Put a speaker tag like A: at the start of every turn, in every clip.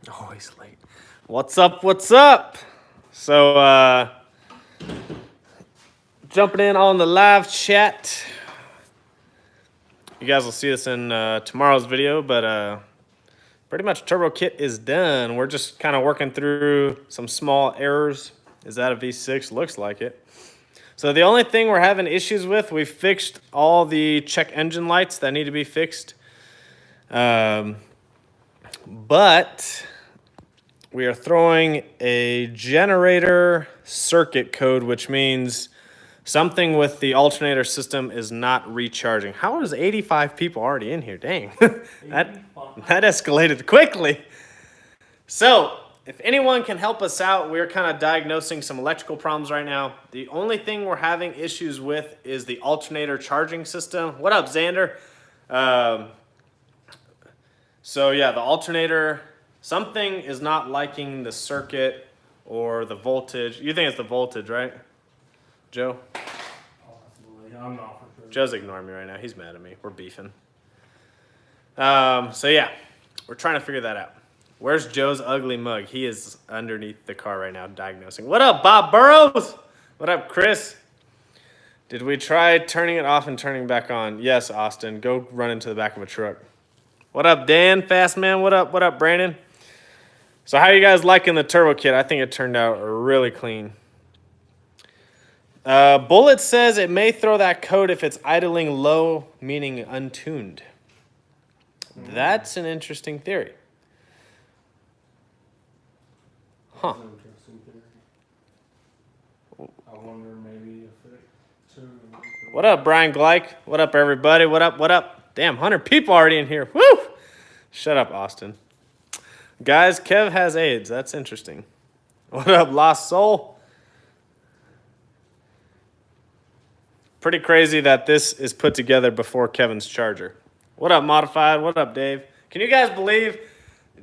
A: Oh, he's late. What's up? What's up? So, jumping in on the live chat. You guys will see this in tomorrow's video, but pretty much turbo kit is done. We're just kind of working through some small errors. Is that a V6? Looks like it. So the only thing we're having issues with, we fixed all the check engine lights that need to be fixed. But we are throwing a generator circuit code, which means something with the alternator system is not recharging. How is 85 people already in here? Dang, that escalated quickly. So if anyone can help us out, we're kind of diagnosing some electrical problems right now. The only thing we're having issues with is the alternator charging system. What up, Xander? So yeah, the alternator, something is not liking the circuit or the voltage. You think it's the voltage, right, Joe?
B: Possibly. I'm not for sure.
A: Joe's ignoring me right now. He's mad at me. We're beefing. So yeah, we're trying to figure that out. Where's Joe's ugly mug? He is underneath the car right now diagnosing. What up, Bob Burrows? What up, Chris? Did we try turning it off and turning back on? Yes, Austin. Go run into the back of a truck. What up, Dan? Fast man. What up, Brandon? So how you guys liking the turbo kit? I think it turned out really clean. Bullet says it may throw that code if it's idling low, meaning untuned. That's an interesting theory. Huh.
B: That's an interesting theory. I wonder maybe if it too.
A: What up, Brian Gleich? What up, everybody? What up? Damn, 100 people already in here. Woo! Shut up, Austin. Guys, Kev has AIDS. That's interesting. What up, Lost Soul? Pretty crazy that this is put together before Kevin's charger. What up, Modified? What up, Dave? Can you guys believe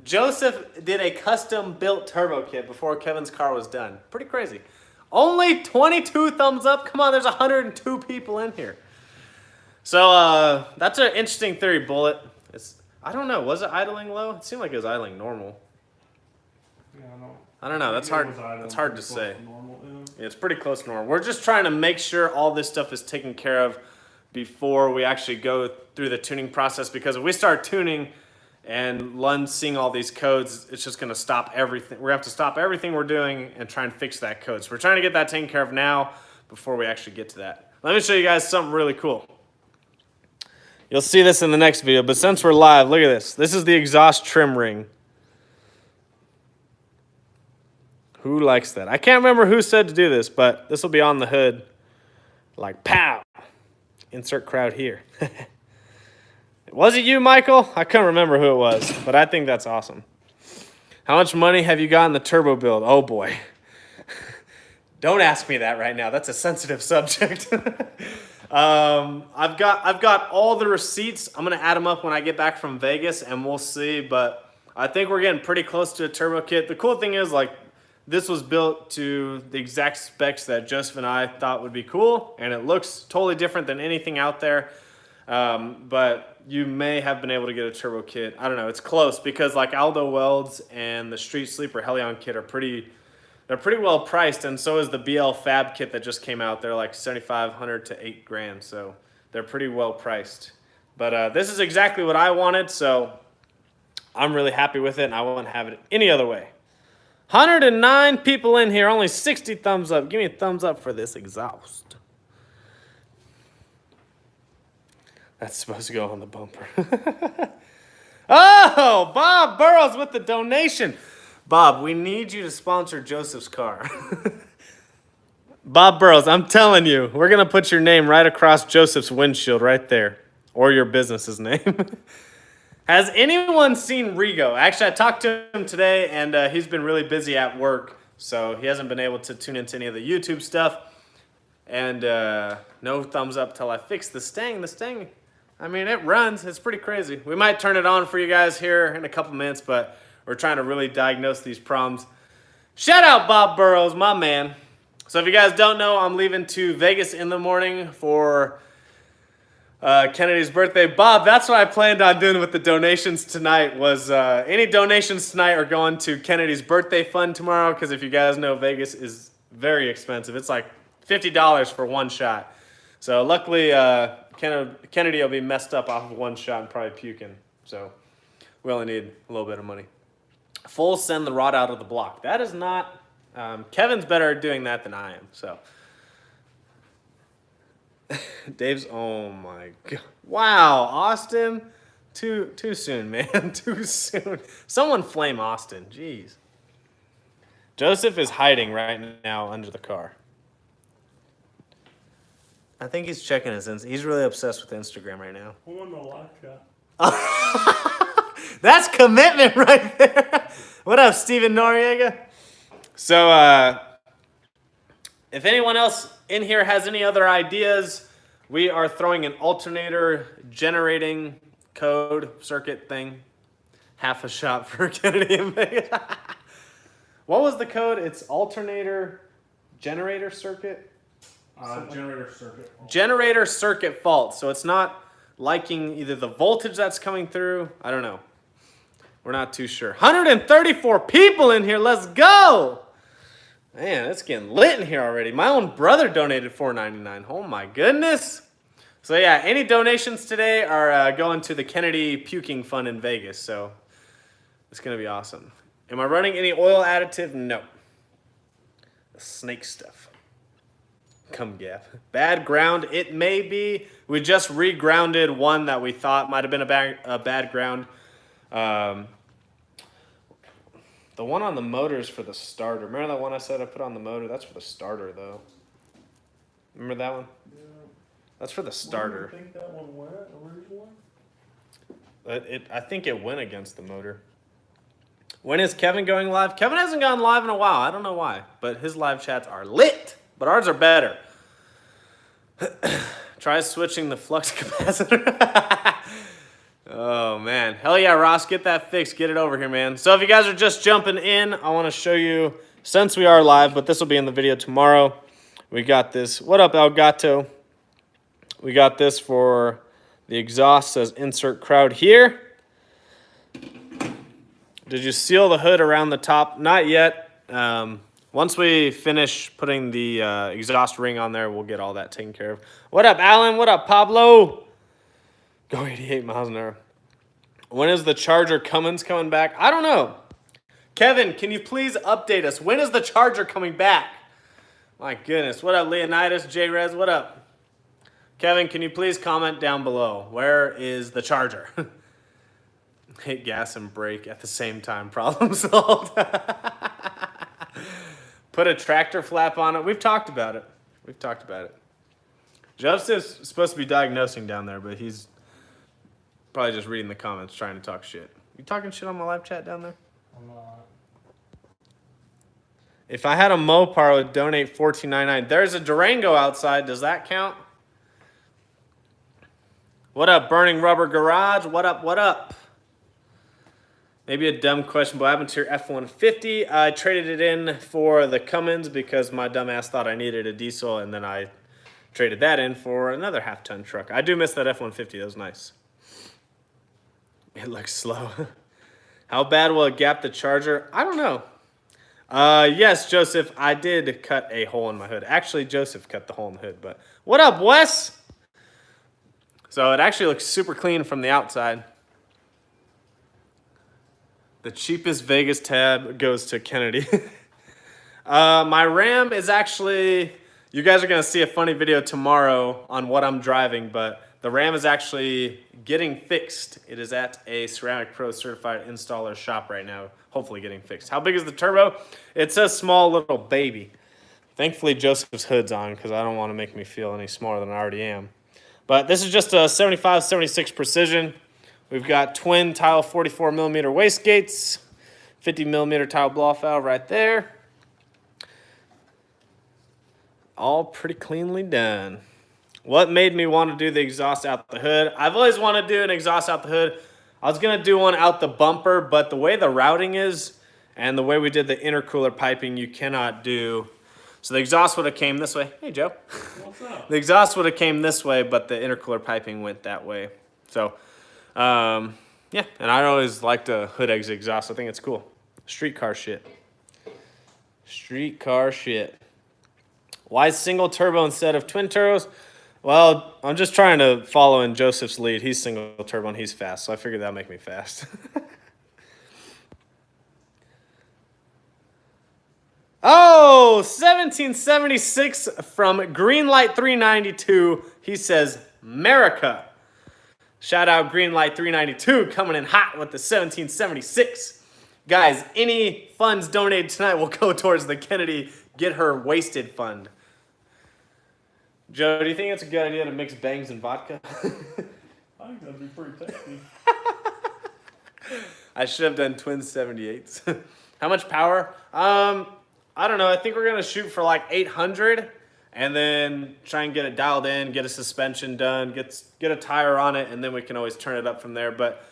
A: Joseph did a custom-built turbo kit before Kevin's car was done? Pretty crazy. Only 22 thumbs up? Come on, there's 102 people in here. So that's an interesting theory, Bullet. I don't know. Was it idling low? It seemed like it was idling normal.
B: Yeah,
A: I don't know. That's hard. That's hard to say.
B: Normal,
A: Yeah, it's pretty close to normal. We're just trying to make sure all this stuff is taken care of before we actually go through the tuning process. Because if we start tuning and Lund's seeing all these codes, it's just going to stop everything. We have to stop everything we're doing and try and fix that code. So we're trying to get that taken care of now before we actually get to that. Let me show you guys something really cool. You'll see this in the next video, but since we're live, look at this. This is the exhaust trim ring. Who likes that? I can't remember who said to do this, but this will be on the hood. Like, pow! Insert crowd here. Was it you, Michael? I couldn't remember who it was, but I think that's awesome. How much money have you got in the turbo build? Oh, boy. Don't ask me that right now. That's a sensitive subject. I've got all the receipts. I'm going to add them up when I get back from Vegas, and we'll see. But I think we're getting pretty close to a turbo kit. The cool thing is, like, this was built to the exact specs that Joseph and I thought would be cool, and it looks totally different than anything out there. But you may have been able to get a turbo kit. I don't know. It's close because, like, Aldo Welds and the Street Sleeper Helion kit are pretty well priced, and so is the BL Fab kit that just came out. They're like $7,500 to $8,000, so they're pretty well priced. But this is exactly what I wanted, so I'm really happy with it, and I wouldn't have it any other way. 109 people in here, only 60 thumbs up. Give me a thumbs up for this exhaust. That's supposed to go on the bumper. Oh, Bob Burrows with the donation. Bob, we need you to sponsor Joseph's car. Bob Burrows, I'm telling you, we're going to put your name right across Joseph's windshield right there. Or your business's name. Has anyone seen Rigo? Actually, I talked to him today, and he's been really busy at work. So he hasn't been able to tune into any of the YouTube stuff. And no thumbs up till I fix the Stang. The Stang, I mean, it runs. It's pretty crazy. We might turn it on for you guys here in a couple minutes, but we're trying to really diagnose these problems. Shout out Bob Burrows, my man. So if you guys don't know, I'm leaving to Vegas in the morning for Kennedy's birthday. Bob, that's what I planned on doing with the donations tonight was any donations tonight are going to Kennedy's birthday fund tomorrow because if you guys know, Vegas is very expensive. It's like $50 for one shot. So luckily, Kennedy will be messed up off of one shot and probably puking. So we only need a little bit of money. Full send the rod out of the block. That is not... Kevin's better at doing that than I am, so... Dave's, oh my god. Wow, Austin. Too soon, man. Too soon. Someone flame Austin. Jeez. Joseph is hiding right now under the car. I think he's checking his he's really obsessed with Instagram right now.
B: I'm on the live chat.
A: That's commitment right there. What up, Steven Noriega? So, if anyone else in here has any other ideas, we are throwing an alternator generating code circuit thing. Half a shot for Kennedy and Vegas. What was the code? It's alternator generator circuit?
B: Generator circuit fault.
A: Generator circuit fault. So it's not liking either the voltage that's coming through. I don't know. We're not too sure. 134 people in here. Let's go. Man, it's getting lit in here already. My own brother donated $4.99. Oh my goodness. So yeah, any donations today are going to the Kennedy Puking Fund in Vegas. So it's going to be awesome. Am I running any oil additive? No. The snake stuff. Come gap. Bad ground. It may be. We just re-grounded one that we thought might have been a bad ground. The one on the motor is for the starter. Remember that one I said I put on the motor? That's for the starter, though. Remember that one?
B: Yeah.
A: That's for the starter.
B: Do you think that one went originally?
A: I think it went against the motor. When is Kevin going live? Kevin hasn't gone live in a while. I don't know why, but his live chats are lit. But ours are better. Try switching the flux capacitor. Oh, man. Hell yeah, Ross. Get that fixed. Get it over here, man. So if you guys are just jumping in, I want to show you, since we are live, but this will be in the video tomorrow. We got this. What up, Elgato? We got this for the exhaust. Says insert crowd here. Did you seal the hood around the top? Not yet. Once we finish putting the exhaust ring on there, we'll get all that taken care of. What up, Alan? What up, Pablo? Go 88 miles an hour. When is the Charger Cummins coming back? I don't know. Kevin, can you please update us? When is the Charger coming back? My goodness. What up, Leonidas? J-Rez, what up? Kevin, can you please comment down below? Where is the Charger? Hit gas and brake at the same time. Problem solved. Put a tractor flap on it. We've talked about it. Joseph's supposed to be diagnosing down there, but he's probably just reading the comments trying to talk shit. You talking shit on my live chat down there?
B: I'm not.
A: If I had a Mopar, I would donate $14.99. There's a Durango outside. Does that count? What up, Burning Rubber Garage? What up, what up? Maybe a dumb question, but what happened to your F-150? I traded it in for the Cummins because my dumb ass thought I needed a diesel, and then I traded that in for another half-ton truck. I do miss that F-150. That was nice. It looks slow. How bad will it gap the Charger? I don't know. Yes, Joseph, I did cut a hole in my hood. Actually, Joseph cut the hole in the hood, but what up, Wes? So it actually looks super clean from the outside. The cheapest Vegas tab goes to Kennedy. My Ram is actually, you guys are going to see a funny video tomorrow on what I'm driving, but the Ram is actually getting fixed. It is at a Ceramic Pro certified installer shop right now, hopefully getting fixed. How big is the turbo? It's a small little baby. Thankfully, Joseph's hood's on because I don't want to make me feel any smaller than I already am. But this is just a 75-76 Precision. We've got twin tile 44 millimeter wastegates, 50 millimeter tile blow valve right there. All pretty cleanly done. What made me want to do the exhaust out the hood? I've always wanted to do an exhaust out the hood. I was going to do one out the bumper, but the way the routing is and the way we did the intercooler piping, you cannot do So the exhaust would have came this way. Hey, Joe.
B: What's up?
A: The exhaust would have came this way, but the intercooler piping went that way. So, yeah, and I always liked a hood exit exhaust. I think it's cool. Street car shit. Street car shit. Why single turbo instead of twin turbos? Well, I'm just trying to follow in Joseph's lead. He's single turbo and he's fast, so I figured that'd make me fast. Oh, 1776 from Greenlight 392. He says, America. Shout out Greenlight 392 coming in hot with the 1776. Guys, any funds donated tonight will go towards the Kennedy Get Her Wasted Fund. Joe, do you think it's a good idea to mix bangs and vodka?
B: I think that'd be pretty tasty.
A: I should have done twin 78s. How much power? I don't know. I think we're going to shoot for like 800 and then try and get it dialed in, get a suspension done, get a tire on it, and then we can always turn it up from there. But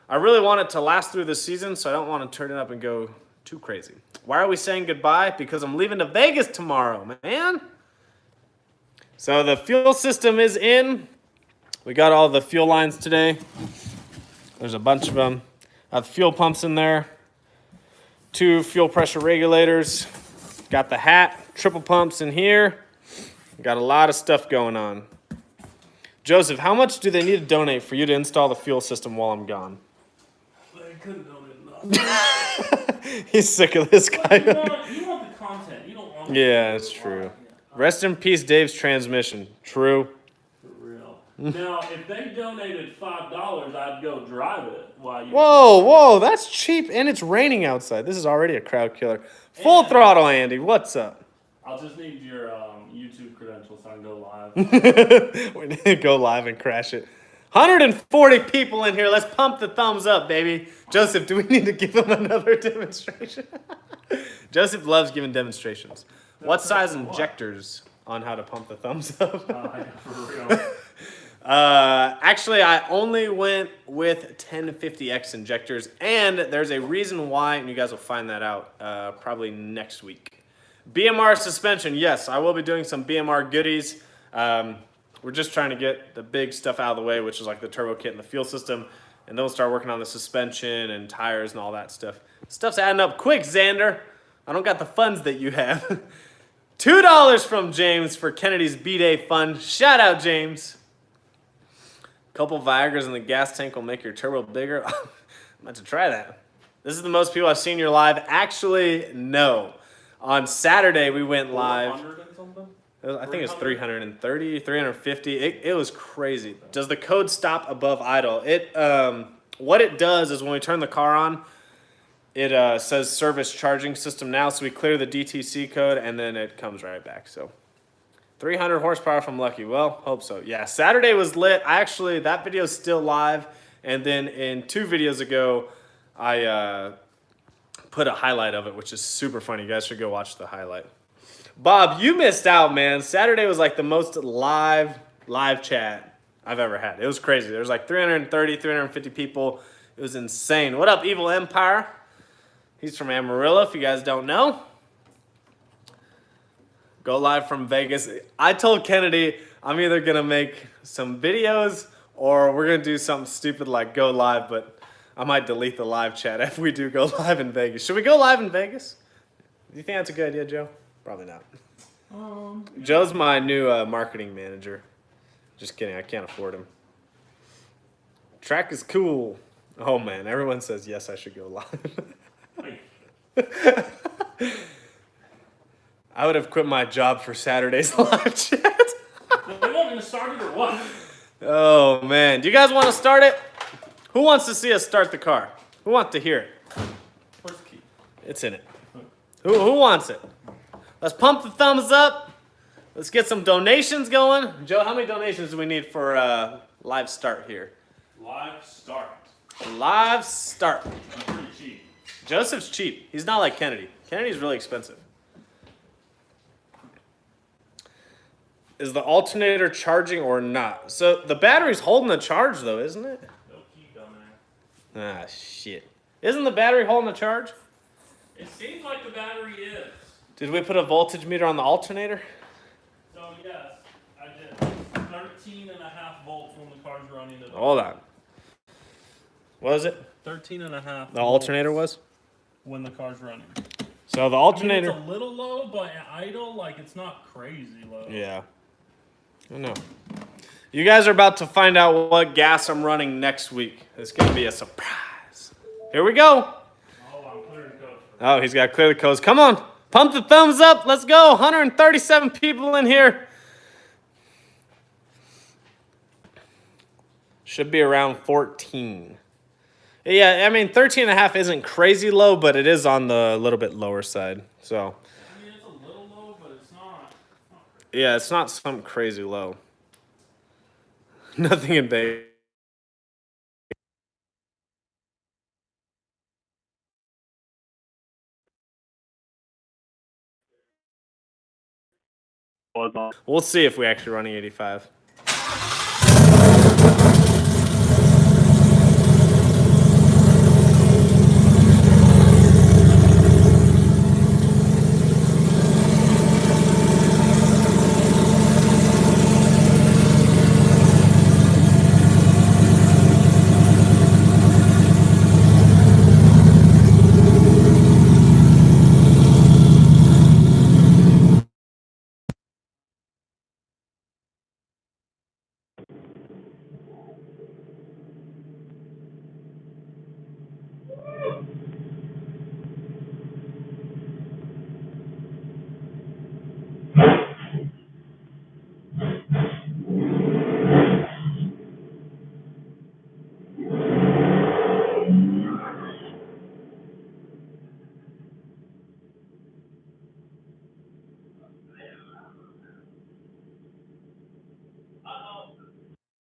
A: I really want it to last through the season, so I don't want to turn it up and go too crazy. Why are we saying goodbye? Because I'm leaving to Vegas tomorrow, man. So the fuel system is in. We got all the fuel lines today. There's a bunch of them. Fuel pumps in there. 2 fuel pressure regulators. Got the hat, triple pumps in here. Got a lot of stuff going on. Joseph, how much do they need to donate for you to install the fuel system while I'm gone?
B: They couldn't donate enough.
A: He's sick of this guy.
B: You want the content. You don't want
A: Yeah, it's true. Rest in peace, Dave's transmission. True.
B: For real. Now, if they donated $5, I'd go drive it while you.
A: Whoa, that's cheap, and it's raining outside. This is already a crowd killer. Full throttle, Andy. What's up?
B: I'll just need your YouTube credentials so I can go live.
A: We need to go live and crash it. 140 people in here. Let's pump the thumbs up, baby. Joseph, do we need to give him another demonstration? Joseph loves giving demonstrations. What size injectors on how to pump the thumbs up?
B: For real.
A: Actually, I only went with 1050X injectors, and there's a reason why, and you guys will find that out probably next week. BMR suspension, yes, I will be doing some BMR goodies. We're just trying to get the big stuff out of the way, which is like the turbo kit and the fuel system, and then we'll start working on the suspension and tires and all that stuff. Stuff's adding up quick, Xander. I don't got the funds that you have. $2 from James for Kennedy's B-Day fund. Shout out, James. Couple Viagras in the gas tank will make your turbo bigger. I'm about to try that. This is the most people I've seen your live. Actually, no. On Saturday, we went live.
B: 400 and something?
A: I think it's 330, 350. It was crazy. Does the code stop above idle? What it does is when we turn the car on, it says service charging system now, so we clear the DTC code, and then it comes right back. So 300 horsepower from Lucky. Well, hope so. Yeah, Saturday was lit. That video is still live. And then in 2 videos ago, I put a highlight of it, which is super funny. You guys should go watch the highlight. Bob, you missed out, man. Saturday was like the most live chat I've ever had. It was crazy. There was like 330, 350 people. It was insane. What up, Evil Empire? He's from Amarillo, if you guys don't know. Go live from Vegas. I told Kennedy I'm either going to make some videos or we're going to do something stupid like go live, but I might delete the live chat if we do go live in Vegas. Should we go live in Vegas? Do you think that's a good idea, Joe? Probably not. Joe's my new marketing manager. Just kidding, I can't afford him. Track is cool. Oh man, everyone says yes, I should go live. I would have quit my job for Saturday's live chat.
B: They want me to start it or what?
A: Oh man, do you guys want to start it? Who wants to see us start the car? Who wants to hear it?
B: Where's the key?
A: It's in it. Who wants it? Let's pump the thumbs up. Let's get some donations going. Joe, how many donations do we need for live start here?
B: Live start.
A: Live start.
B: I'm pretty cheap.
A: Joseph's cheap. He's not like Kennedy. Kennedy's really expensive. Is the alternator charging or not? So the battery's holding the charge though, isn't it?
B: No key, dumbass.
A: Ah, shit. Isn't the battery holding the charge?
B: It seems like the battery is.
A: Did we put a voltage meter on the alternator?
B: So yes, I did. 13.5 volts when the car's running.
A: Hold on. What was it?
B: 13.5.
A: The alternator was?
B: When the car's running.
A: So the alternator.
B: I mean, it's a little low, but at idle, like it's not crazy low.
A: Yeah. I know. You guys are about to find out what gas I'm running next week. It's going to be a surprise. Here we go.
B: Oh, I'm clearing code.
A: Oh, he's got to clear the codes. Come on. Pump the thumbs up. Let's go. 137 people in here. Should be around 14. Yeah, I mean, 13.5 isn't crazy low, but it is on the little bit lower side. So.
B: I mean, it's a little low, but it's not crazy.
A: Yeah, it's not something crazy low. Nothing in Vegas. We'll see if we actually running 85.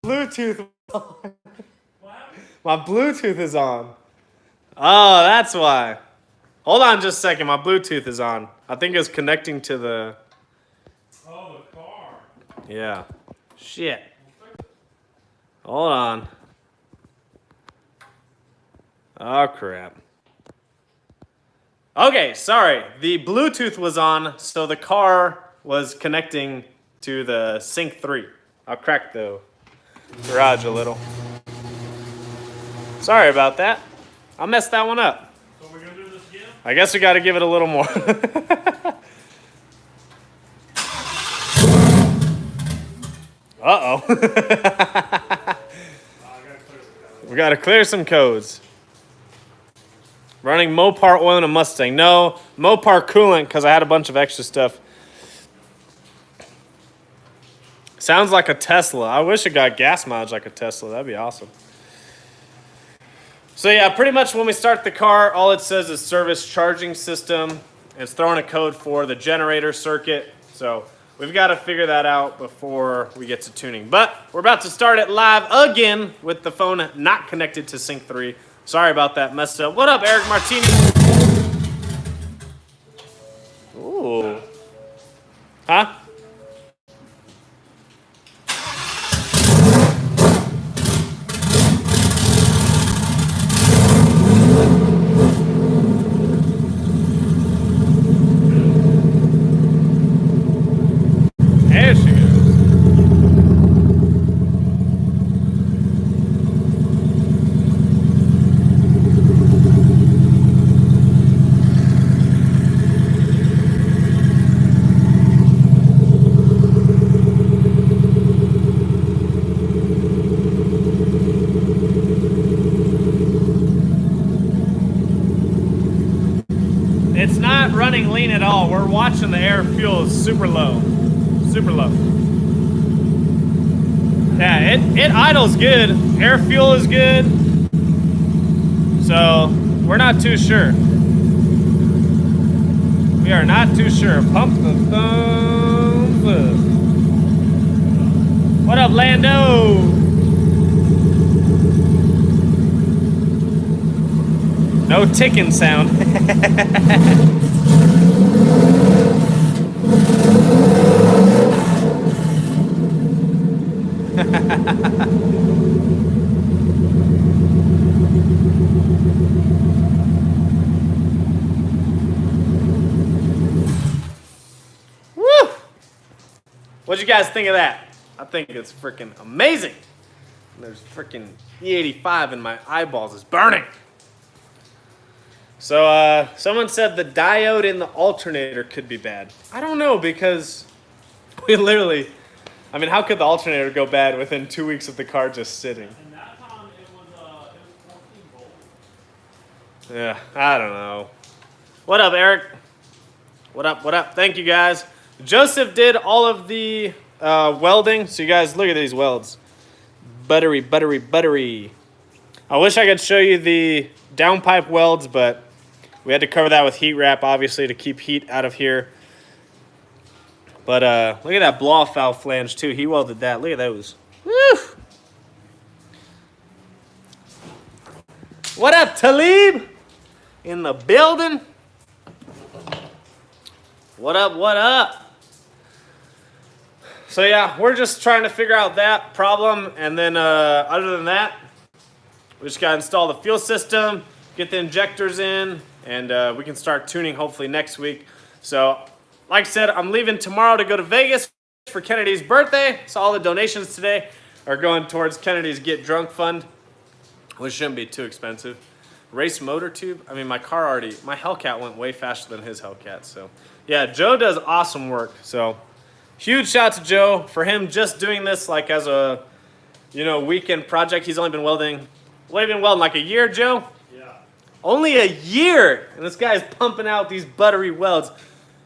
A: Bluetooth. My Bluetooth is on. Oh, that's why. Hold on just a second. My Bluetooth is on. I think it's connecting to the...
B: Oh, the car.
A: Yeah. Shit. Hold on. Oh, crap. Okay, sorry. The Bluetooth was on, so the car was connecting to the Sync 3. I'll crack the garage a little. Sorry about that. I messed that one up.
B: So we're going to do this again?
A: I guess we got to give it a little more. Uh-oh. We got to clear some codes. Running Mopar oil in a Mustang. No, Mopar coolant because I had a bunch of extra stuff. Sounds like a Tesla. I wish it got gas mileage like a Tesla. That'd be awesome. So yeah, pretty much when we start the car, all it says is service charging system. It's throwing a code for the generator circuit. So we've got to figure that out before we get to tuning. But we're about to start it live again with the phone not connected to Sync 3. Sorry about that, messed up. What up, Eric Martini? Ooh. Huh? There she goes. It's not running lean at all. We're watching the air fuel is super low. Super low. Yeah, it idles good. Air fuel is good. So we're not too sure. We are not too sure. Pump the thumbs up. What up, Lando? No ticking sound. What'd you guys think of that? I think it's freaking amazing. There's freaking E85 in my eyeballs. It's burning. So someone said the diode in the alternator could be bad. I don't know, because we literally, I mean, how could the alternator go bad within 2 weeks of the car just sitting?
B: And that time it was 14 volts.
A: Yeah, I don't know. What up, Eric? What up, what up? Thank you, guys. Joseph did all of the welding. So you guys, look at these welds. Buttery, buttery, buttery. I wish I could show you the downpipe welds, but we had to cover that with heat wrap, obviously, to keep heat out of here. But look at that blow-off valve flange, too. He welded that. Look at those. Woo! What up, Talib? In the building. What up, what up? So yeah, we're just trying to figure out that problem, and then other than that, we just gotta install the fuel system, get the injectors in, and we can start tuning hopefully next week. So, like I said, I'm leaving tomorrow to go to Vegas for Kennedy's birthday. So all the donations today are going towards Kennedy's Get Drunk Fund, which shouldn't be too expensive. Race motor tube. I mean, my Hellcat went way faster than his Hellcat. So yeah, Joe does awesome work. So huge shout out to Joe for him just doing this like as a, weekend project. He's only been welding. What have you been welding, like a year, Joe?
B: Yeah.
A: Only a year, and this guy's pumping out these buttery welds.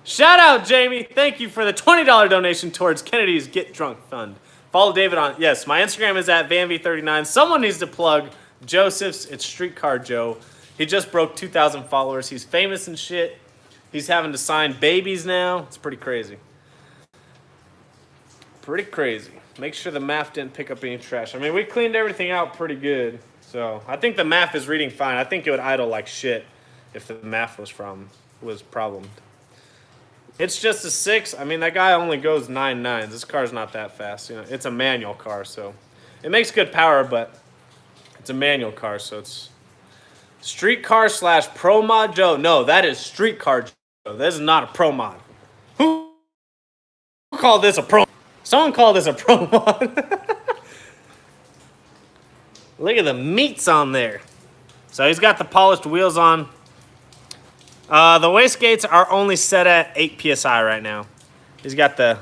A: Shout out, Jamie. Thank you for the $20 donation towards Kennedy's Get Drunk Fund. Follow David on, yes, my Instagram is at VanV39. Someone needs to plug Joseph's. It's Streetcar Joe. He just broke 2,000 followers. He's famous and shit. He's having to sign babies now. It's pretty crazy. Pretty crazy. Make sure the MAF didn't pick up any trash. I mean, we cleaned everything out pretty good. So I think the MAF is reading fine. I think it would idle like shit if the MAF was problemed. It's just a 6. I mean, that guy only goes 9.9s. This car's not that fast. It's a manual car, so it makes good power, but it's a manual car, so it's streetcar / pro mod Joe. No, that is streetcar Joe. This is not a pro mod. Who called this a pro? Someone called this a pro mod. Look at the meats on there. So he's got the polished wheels on. The wastegates are only set at 8 PSI right now. He's got the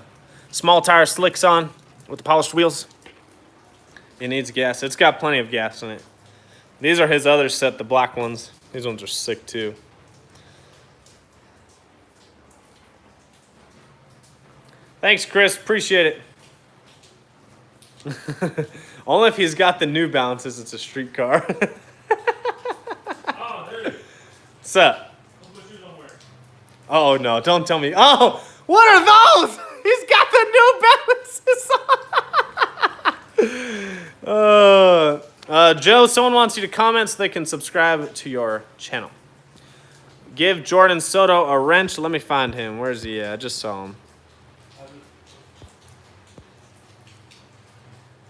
A: small tire slicks on with the polished wheels. It needs gas. It's got plenty of gas in it. These are his other set, the black ones. These ones are sick too. Thanks, Chris. Appreciate it. Only if he's got the New Balances, it's a street car.
B: Oh, dude.
A: What's up?
B: What shoes I'm wearing?
A: Oh, no. Don't tell me. Oh, what are those? He's got the New Balances on. Joe, someone wants you to comment so they can subscribe to your channel. Give Jordan Soto a wrench. Let me find him. Where's he at? I just saw him.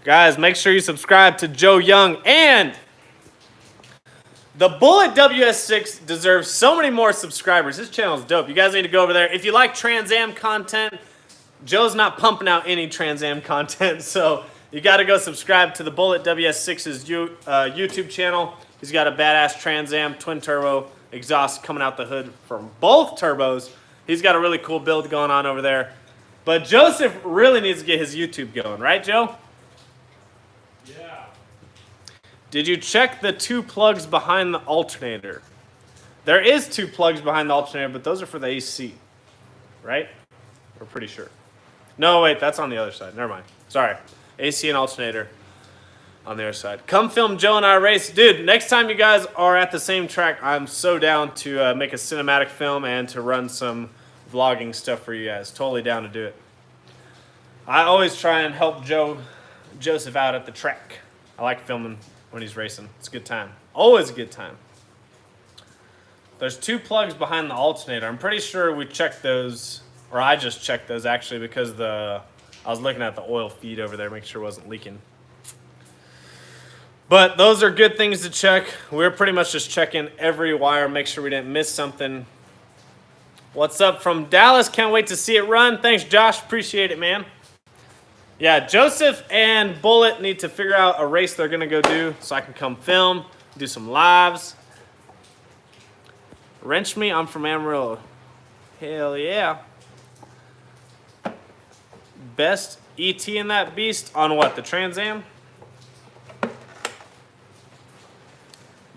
A: Guys, make sure you subscribe to Joe Young. And the Bullet WS6 deserves so many more subscribers. His channel is dope. You guys need to go over there. If you like Trans Am content, Joe's not pumping out any Trans Am content. So you got to go subscribe to the Bullet WS6's YouTube channel. He's got a badass Trans Am twin turbo exhaust coming out the hood from both turbos. He's got a really cool build going on over there. But Joseph really needs to get his YouTube going. Right, Joe?
B: Yeah.
A: Did you check the 2 plugs behind the alternator? There is 2 plugs behind the alternator, but those are for the AC, right? We're pretty sure. No, wait, that's on the other side. Never mind. Sorry. AC and alternator on the other side. Come film Joe and I race. Dude, next time you guys are at the same track, I'm so down to make a cinematic film and to run some vlogging stuff for you guys. Totally down to do it. I always try and help Joseph out at the track. I like filming when he's racing. It's a good time. Always a good time. There's 2 plugs behind the alternator. I'm pretty sure we checked those, or I just checked those actually because I was looking at the oil feed over there, make sure it wasn't leaking. But those are good things to check. We're pretty much just checking every wire, make sure we didn't miss something. What's up from Dallas? Can't wait to see it run. Thanks, Josh. Appreciate it, man. Yeah, Joseph and Bullet need to figure out a race they're gonna go do so I can come film, do some lives. Wrench me, I'm from Amarillo. Hell yeah. Best ET in that beast on what, the Trans Am?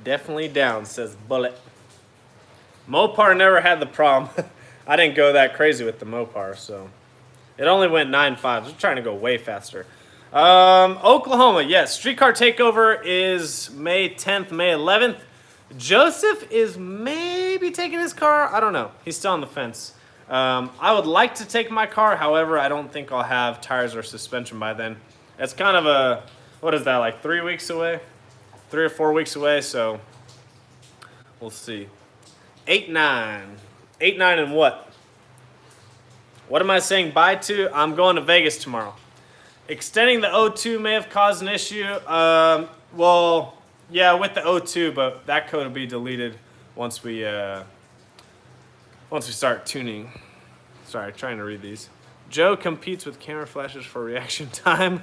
A: Definitely down, says Bullet. Mopar never had the problem. I didn't go that crazy with the Mopar, so. It only went 9.5. We're trying to go way faster. Oklahoma, yes. Streetcar Takeover is May 10th, May 11th. Joseph is maybe taking his car. I don't know. He's still on the fence. I would like to take my car. However, I don't think I'll have tires or suspension by then. It's kind of a, what is that, like 3 weeks away? 3 or 4 weeks away, so we'll see. 8-9. 8-9 and what? What am I saying bye to? I'm going to Vegas tomorrow. Extending the O2 may have caused an issue. Well, yeah, with the O2, but that code will be deleted once we start tuning. Sorry, trying to read these. Joe competes with camera flashes for reaction time.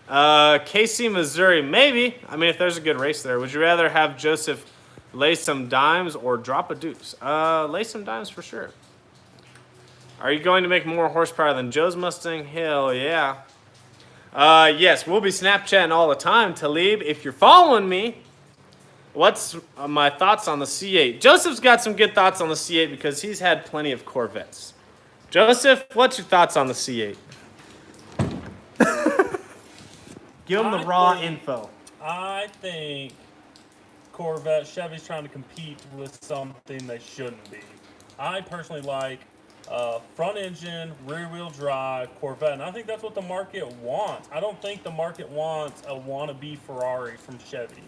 A: KC, Missouri, maybe. I mean, if there's a good race there. Would you rather have Joseph lay some dimes or drop a deuce? Lay some dimes for sure. Are you going to make more horsepower than Joe's Mustang? Hell yeah. Yes, we'll be Snapchatting all the time. Talib, if you're following me, what's my thoughts on the C8? Joseph's got some good thoughts on the C8 because he's had plenty of Corvettes. Joseph, what's your thoughts on the C8? Give him the raw info.
B: I think Chevy's trying to compete with something they shouldn't be. I personally like front engine, rear wheel drive Corvette, and I think that's what the market wants. I don't think the market wants a wannabe Ferrari from Chevy.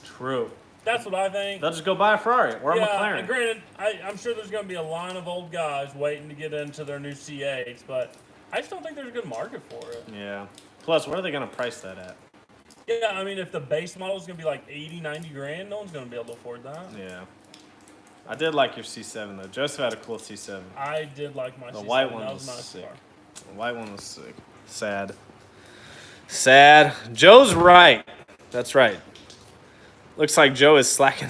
A: True.
B: That's what I think.
A: They'll just go buy a Ferrari or a McLaren.
B: And granted, I'm sure there's going to be a line of old guys waiting to get into their new C8s, but I just don't think there's a good market for it.
A: Yeah. Plus, what are they going to price that at?
B: Yeah, I mean, if the base model is going to be like 80, 90 grand, no one's going to be able to afford that.
A: Yeah. I did like your C7, though. Joseph had a cool C7.
B: I did like my C7.
A: The white one
B: that
A: was
B: nice
A: sick.
B: car.
A: The white one was sick. Sad. Sad. Joe's right. That's right. Looks like Joe is slacking.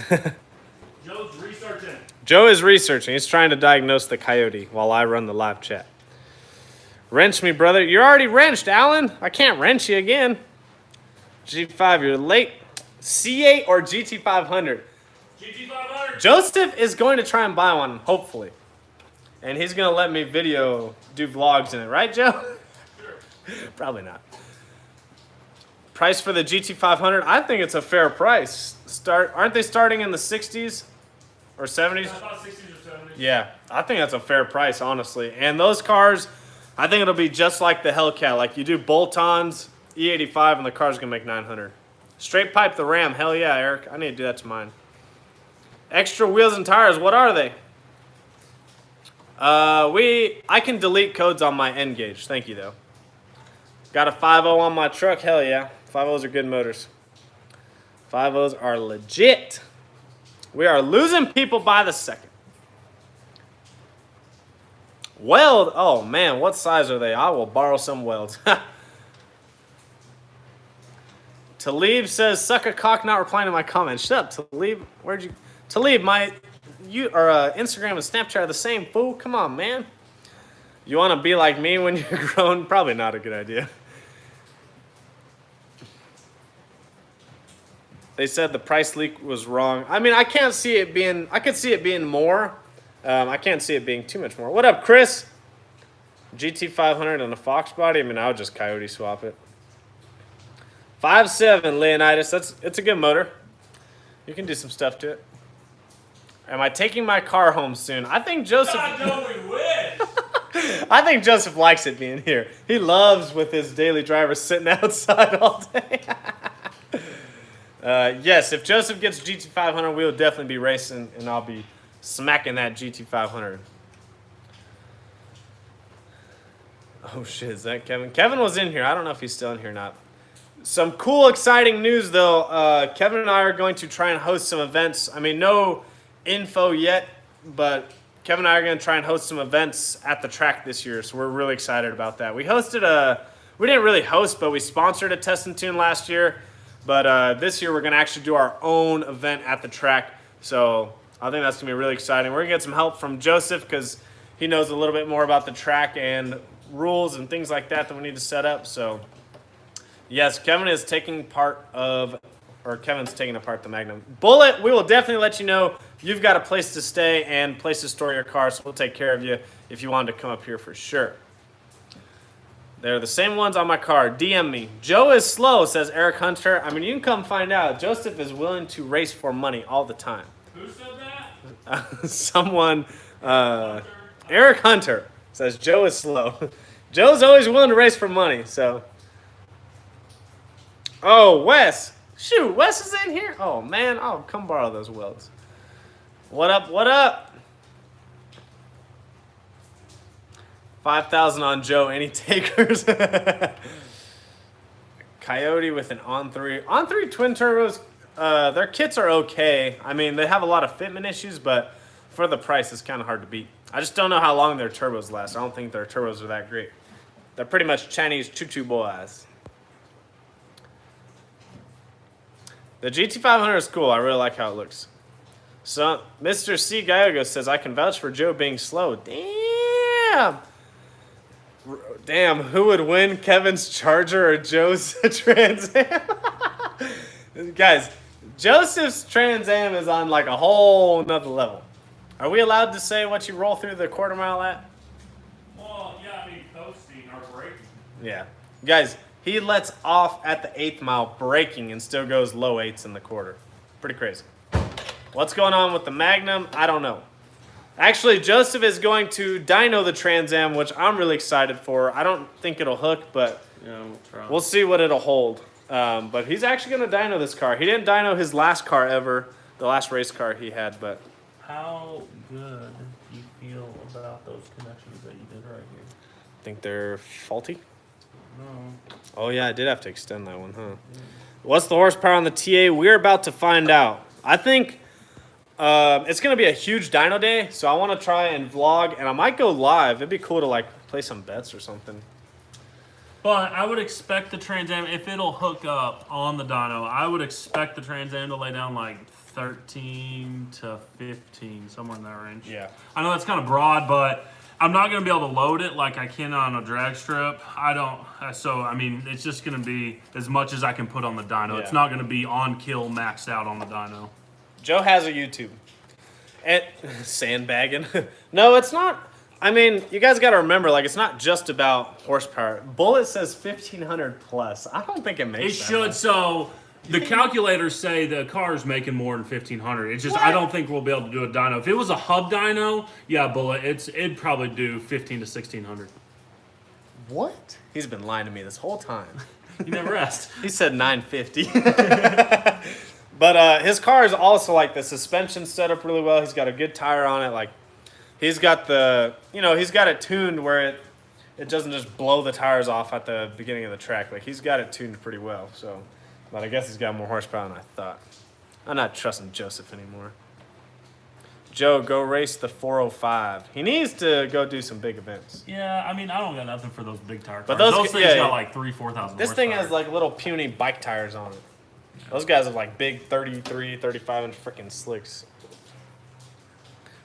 B: Joe's researching.
A: Joe is researching. He's trying to diagnose the coyote while I run the live chat. Wrench me, brother. You're already wrenched, Alan. I can't wrench you again. G5, you're late. C8 or GT500?
B: GT500.
A: Joseph is going to try and buy one, hopefully. And he's going to let me do vlogs in it. Right, Joe?
B: Sure.
A: Probably not. Price for the GT500? I think it's a fair price. Aren't they starting in the 60s or 70s?
B: I thought 60s or 70s.
A: Yeah, I think that's a fair price, honestly. And those cars, I think it'll be just like the Hellcat. Like you do bolt-ons, E85, and the car's going to make 900. Straight pipe the Ram. Hell yeah, Eric. I need to do that to mine. Extra wheels and tires. What are they? I can delete codes on my N gauge. Thank you, though. Got a 5.0 on my truck. Hell yeah. 5.0s are good motors. 5.0s are legit. We are losing people by the second. Weld. Oh, man. What size are they? I will borrow some welds. Talib says, suck a cock, not replying to my comments. Shut up, Talib. Talib, Instagram and Snapchat are the same, fool. Come on, man. You want to be like me when you're grown? Probably not a good idea. They said the price leak was wrong. I mean, I could see it being more. I can't see it being too much more. What up, Chris? GT500 and a Fox body? I mean, I would just coyote swap it. 5.7 Leonidas. It's a good motor. You can do some stuff to it. Am I taking my car home soon? I think Joseph.
B: God, no, we wish.
A: I think Joseph likes it being here. He loves with his daily driver sitting outside all day. Yes, if Joseph gets GT500, we'll definitely be racing, and I'll be smacking that GT500. Oh shit, is that Kevin? Kevin was in here. I don't know if he's still in here or not. Some cool, exciting news, though. Kevin and I are going to try and host some events. I mean, no info yet, but Kevin and I are going to try and host some events at the track this year, so we're really excited about that. We didn't really host, but we sponsored a test and tune last year. But this year we're going to actually do our own event at the track. So I think that's going to be really exciting. We're going to get some help from Joseph because he knows a little bit more about the track and rules and things like that we need to set up. So yes, Kevin's taking apart the Magnum. Bullet, we will definitely let you know you've got a place to stay and place to store your car, so we'll take care of you if you wanted to come up here for sure. They're the same ones on my car. DM me. Joe is slow, says Eric Hunter. I mean, you can come find out. Joseph is willing to race for money all the time.
B: Who said that?
A: Someone, Eric Hunter says Joe is slow. Joe's always willing to race for money, so. Oh, Wes. Shoot, Wes is in here. Oh, man. Oh, come borrow those welds. What up, what up? 5,000 on Joe. Any takers? Coyote with an on-3. On-3 twin turbos, their kits are okay. I mean, they have a lot of fitment issues, but for the price, it's kind of hard to beat. I just don't know how long their turbos last. I don't think their turbos are that great. They're pretty much Chinese choo-choo boys. The GT500 is cool. I really like how it looks. So, Mr. C. Gallego says, I can vouch for Joe being slow. Damn. Damn, who would win, Kevin's Charger or Joe's Trans Am? Guys, Joseph's Trans Am is on like a whole nother level. Are we allowed to say what you roll through the quarter mile at?
B: Well, yeah, I mean, coasting or braking.
A: Yeah. Guys, he lets off at the 8th mile braking and still goes low 8s in the quarter. Pretty crazy. What's going on with the Magnum? I don't know. Actually, Joseph is going to dyno the Trans Am, which I'm really excited for. I don't think it'll hook, but
B: Yeah, we'll try.
A: we'll see what it'll hold. But he's actually going to dyno this car. He didn't dyno his last car ever, the last race car he had, but
B: How good do you feel about those connections that you did right here?
A: I think they're faulty.
B: No.
A: Oh, yeah, I did have to extend that one, huh? What's the horsepower on the TA? We're about to find out. I think it's going to be a huge dyno day, so I want to try and vlog, and I might go live. It'd be cool to, like, play some bets or something.
B: But I would expect the Trans Am, if it'll hook up on the dyno, I would expect the Trans Am to lay down like 13 to 15, somewhere in that range.
A: Yeah.
B: I know that's kind of broad, but I'm not going to be able to load it like I can on a drag strip. So, I mean, it's just going to be as much as I can put on the dyno.
A: Yeah.
B: It's not going to be on kill maxed out on the dyno.
A: Joe has a YouTube. And sandbagging. No, it's not. I mean, you guys got to remember, like, it's not just about horsepower. Bullet says 1,500 plus. I don't think it makes
B: It
A: that
B: should.
A: much.
B: So the calculators say the car's making more than 1,500. It's just, I don't think we'll be able to do a dyno. If it was a hub dyno, yeah, Bullet, it'd probably do 1,500 to 1,600.
A: What? He's been lying to me this whole time.
B: You never asked.
A: He said 950. But his car is also, like, the suspension set up really well. He's got a good tire on it. Like, he's got he's got it tuned where it doesn't just blow the tires off at the beginning of the track. Like, he's got it tuned pretty well. So, but I guess he's got more horsepower than I thought. I'm not trusting Joseph anymore. Joe, go race the 405. He needs to go do some big events.
B: Yeah, I mean, I don't got nothing for those big tire cars.
A: But
B: those
A: those-
B: things
A: yeah,
B: got like 4,000
A: This thing has,
B: horsepower.
A: like, little puny bike tires on it. Those guys have, like, big 33, 35-inch freaking slicks.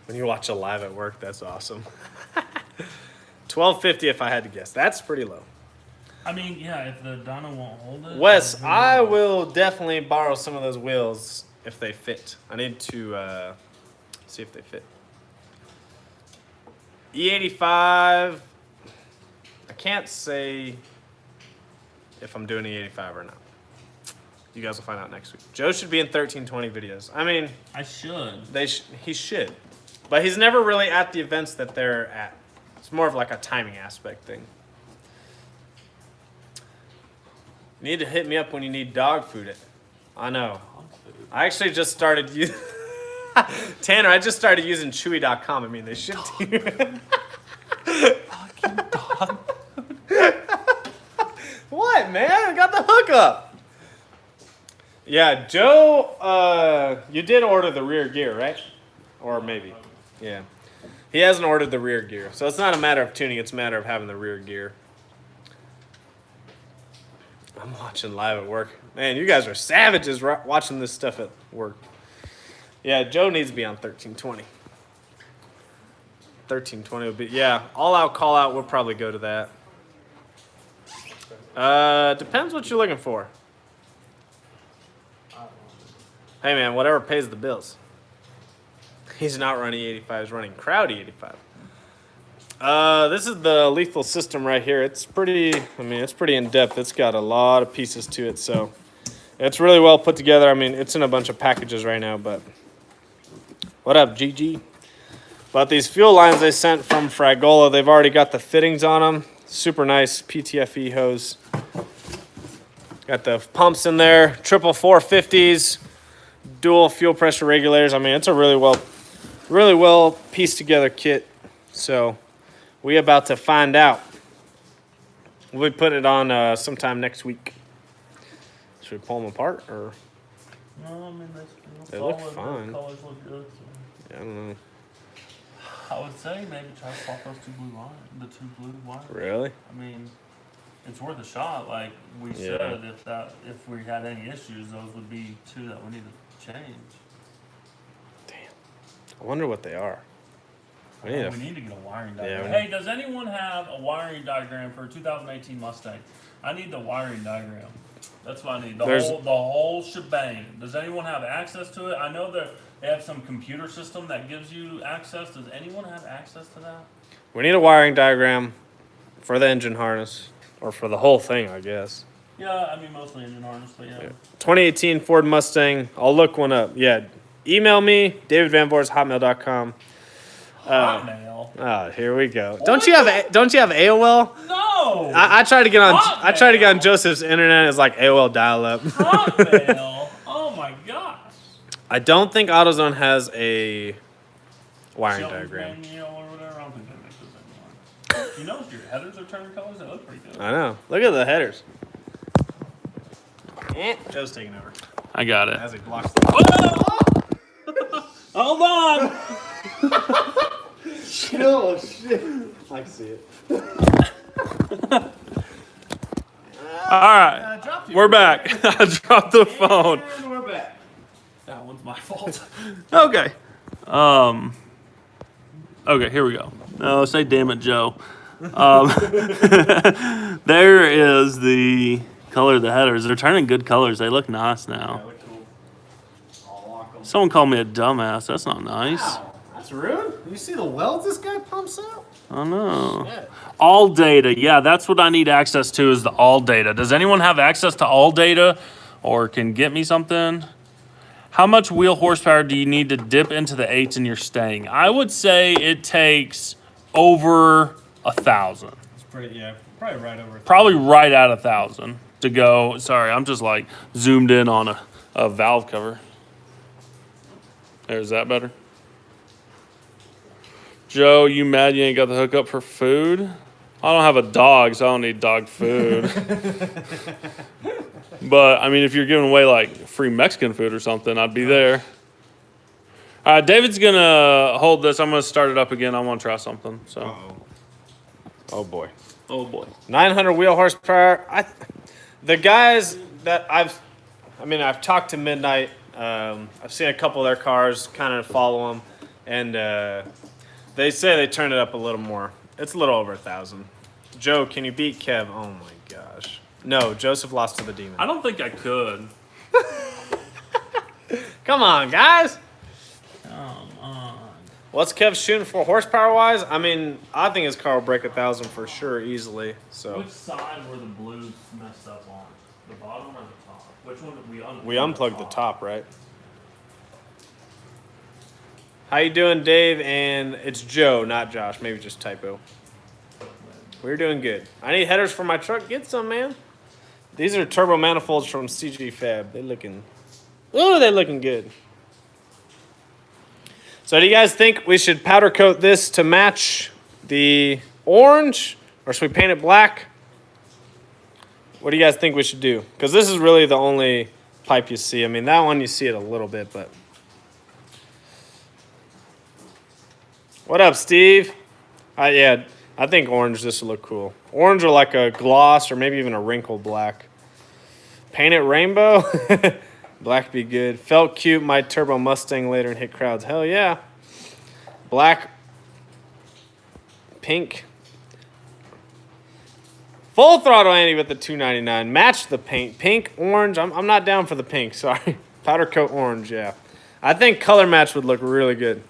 A: When you watch a live at work, that's awesome. 1250 if I had to guess. That's pretty low.
B: I mean, yeah, if the dyno won't hold it.
A: Wes,
B: then-
A: I will definitely borrow some of those wheels if they fit. I need to see if they fit. E85. I can't say if I'm doing E85 or not. You guys will find out next week. Joe should be in 1320 videos. I mean,
B: I should.
A: he should. But he's never really at the events that they're at. It's more of like a timing aspect thing. You need to hit me up when you need dog food. I know. I actually just started using... Tanner, I just started using Chewy.com. I mean, they should do... What, man? I got the hookup. Yeah, Joe, you did order the rear gear, right? Or maybe. Yeah. He hasn't ordered the rear gear, so it's not a matter of tuning. It's a matter of having the rear gear. I'm watching live at work. Man, you guys are savages watching this stuff at work. Yeah, Joe needs to be on 1320. 1320 would be, yeah, all out, call out, we'll probably go to that. Depends what you're looking for. Hey man, whatever pays the bills. He's not running 85, he's running Crowdy 85. This is the lethal system right here. It's pretty, it's pretty in-depth. It's got a lot of pieces to it, so it's really well put together. I mean, it's in a bunch of packages right now, but what up, GG? But these fuel lines they sent from Fragola, they've already got the fittings on them. Super nice PTFE hose. Got the pumps in there, triple 450s, dual fuel pressure regulators. I mean, it's a really well pieced together kit. So we about to find out. We'll put it on sometime next week. Should we pull them apart or?
B: No, I mean
A: they look fine.
B: The colors look good. So.
A: Yeah, I don't know.
B: I would say maybe try to swap those two blue lines, the two blue wires.
A: Really?
B: I mean, it's worth a shot. Like we said, if we had any issues, those would be two that we need to change.
A: Damn. I wonder what they are.
B: We need to get a wiring diagram.
A: Yeah,
B: Hey, does anyone have a wiring diagram for a 2018 Mustang? I need the wiring diagram. That's what I need. The whole shebang. Does anyone have access to it? I know that they have some computer system that gives you access. Does anyone have access to that?
A: We need a wiring diagram for the engine harness, or for the whole thing, I guess.
B: Yeah, I mean mostly engine harness, but yeah.
A: 2018 Ford Mustang. I'll look one up. Yeah, email me davidvanvors@hotmail.com.
B: Hotmail.
A: Oh, here we go. Don't you have AOL?
B: No.
A: I tried to get on.
B: Hotmail.
A: I tried to get on Joseph's internet. It's like AOL dial-up.
B: Hotmail. Oh my gosh.
A: I don't think AutoZone has a wiring diagram.
B: You know, or whatever. I don't think that makes this anymore. You know, your headers are turning colors. They look pretty good.
A: I know. Look at the headers. Joe's taking over.
B: I got it.
A: As he blocks.
B: Hold on.
A: Oh shit! I see it.
B: All right, we're back. I dropped the phone.
A: And we're back.
B: That one's my fault. Okay. Okay, here we go. No, say damn it, Joe. There is the color of the headers. They're turning good colors. They look nice now.
A: Look cool. I'll lock them.
B: Someone called me a dumbass. That's not nice.
A: Wow, that's rude. You see the welds this guy pumps out?
B: I know.
A: Shit.
B: All data. Yeah, that's what I need access to is the all data. Does anyone have access to all data or can get me something? How much wheel horsepower do you need to dip into the 8s in your Stang? I would say it takes over 1,000.
A: It's pretty, yeah, probably right over.
B: Probably right at 1,000 to go. Sorry, I'm just like zoomed in on a valve cover. There's that better. Joe, you mad you ain't got the hookup for food? I don't have a dog, so I don't need dog food. But, I mean, if you're giving away, like, free Mexican food or something, I'd be there. All right, David's going to hold this. I'm going to start it up again. I want to try something. So.
A: Uh-oh. Oh, boy.
B: Oh, boy.
A: 900 wheel horsepower. The guys that I've talked to Midnight. I've seen a couple of their cars, kind of follow them, and they say they turn it up a little more. It's a little over 1,000. Joe, can you beat Kev? Oh my gosh. No, Joseph lost to the demon.
B: I don't think I could.
A: Come on, guys.
B: Come on.
A: What's Kev shooting for horsepower wise? I mean, I think his car will break 1,000 for sure, easily. So.
B: Which side were the blues messed up on? The bottom or the top? Which one did we unplug?
A: We unplugged the top, right? How you doing, Dave? And it's Joe, not Josh. Maybe just typo. We're doing good. I need headers for my truck. Get some, man. These are turbo manifolds from CG Fab. They're looking good. So do you guys think we should powder coat this to match the orange? Or should we paint it black? What do you guys think we should do? Because this is really the only pipe you see. I mean, that one you see it a little bit, but... What up, Steve? Yeah, I think orange this would look cool. Orange or like a gloss or maybe even a wrinkled black. Paint it rainbow? Black be good. Felt cute, my turbo Mustang later and hit crowds. Hell yeah. Black. Pink. Full throttle Andy with the $2.99. Match the paint. Pink, orange. I'm not down for the pink, sorry. Powder coat orange, yeah. I think color match would look really good.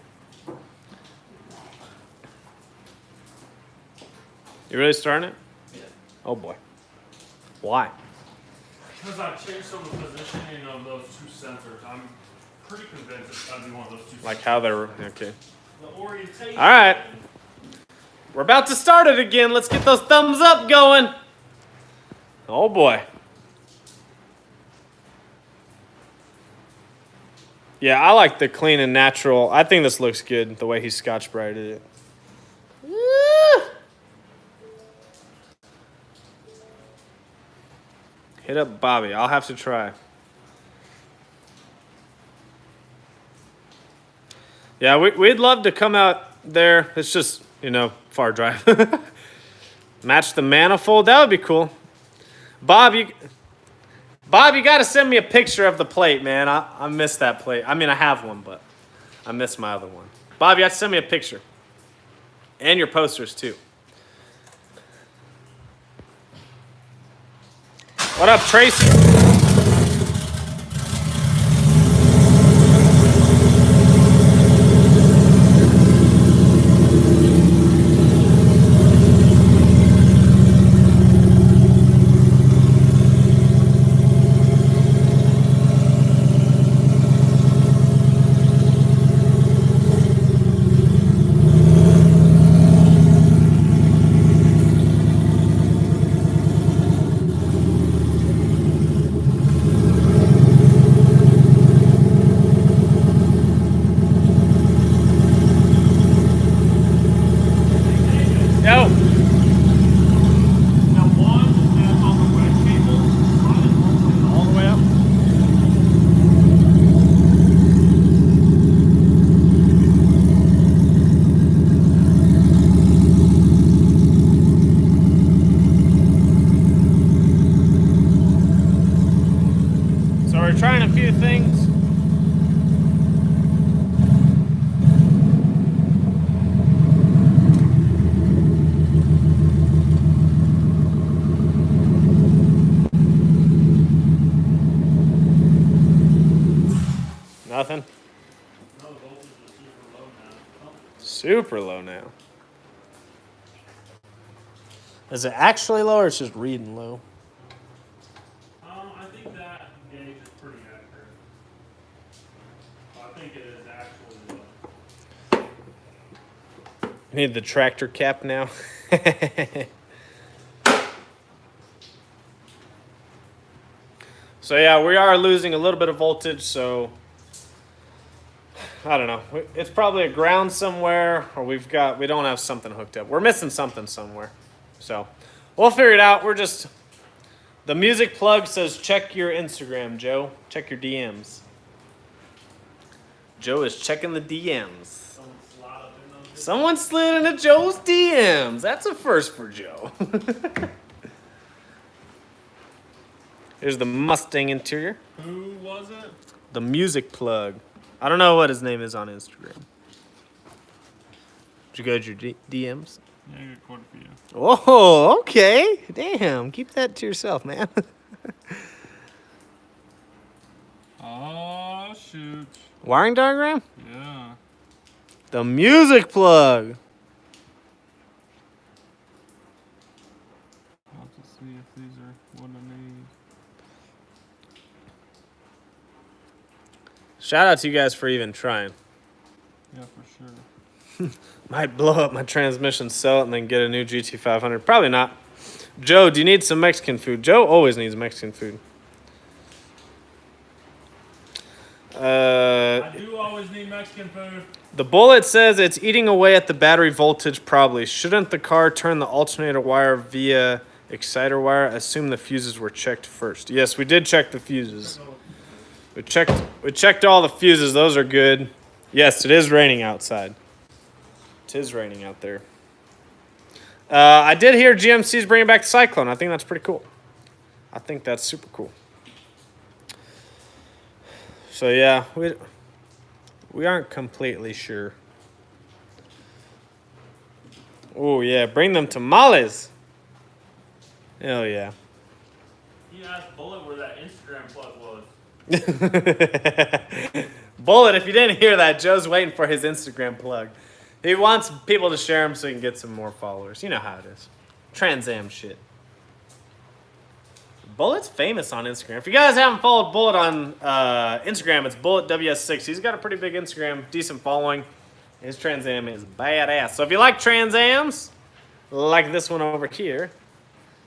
A: You really starting it?
B: Yeah.
A: Oh boy. Why?
B: Because I changed some of the positioning of those two sensors. I'm pretty convinced it's gotta be one of those two sensors.
A: Like how they were, okay.
B: The orientation.
A: All right. We're about to start it again. Let's get those thumbs up going. Oh boy. Yeah, I like the clean and natural. I think this looks good, the way he Scotch Brighted it. Hit up Bobby. I'll have to try. Yeah, we'd love to come out there. It's just, far drive. Match the manifold. That would be cool. Bob, you got to send me a picture of the plate, man. I miss that plate. I mean, I have one, but I miss my other one. Bob, you got to send me a picture. And your posters, too. What up, Tracy? Trying a few things. Nothing.
B: No, the voltage is super low now.
A: Super low now. Is it actually low or it's just reading low?
B: I think that gauge is pretty accurate. I think it is actually low.
A: You need the tractor cap now. So yeah, we are losing a little bit of voltage, so I don't know. It's probably a ground somewhere, or we don't have something hooked up. We're missing something somewhere. So we'll figure it out. The music plug says check your Instagram, Joe. Check your DMs. Joe is checking the DMs. Someone slid into Joe's DMs. That's a first for Joe. Here's the Mustang interior.
B: Who was it?
A: The music plug. I don't know what his name is on Instagram. Did you go to your DMs?
B: Yeah, I got a quarter for you.
A: Oh, okay. Damn. Keep that to yourself, man.
B: Oh, shoot.
A: Wiring diagram?
B: Yeah.
A: The music plug.
B: I'll have to see if these are what I need.
A: Shout out to you guys for even trying.
B: Yeah, for sure.
A: Might blow up my transmission, sell it, and then get a new GT500. Probably not. Joe, do you need some Mexican food? Joe always needs Mexican food.
B: I do always need Mexican food.
A: The bullet says it's eating away at the battery voltage probably. Shouldn't the car turn the alternator wire via exciter wire? Assume the fuses were checked first. Yes, we did check the fuses. We checked all the fuses. Those are good. Yes, it is raining outside. 'Tis raining out there. I did hear GMC's bringing back the Cyclone. I think that's pretty cool. I think that's super cool. So yeah, we aren't completely sure. Oh yeah, bring them tamales. Hell yeah.
B: You asked Bullet where that Instagram plug was.
A: Bullet, if you didn't hear that, Joe's waiting for his Instagram plug. He wants people to share him so he can get some more followers. You know how it is. Trans Am shit. Bullet's famous on Instagram. If you guys haven't followed Bullet on Instagram, it's BulletWS6. He's got a pretty big Instagram, decent following. His Trans Am is badass. So if you like Trans Ams, like this one over here,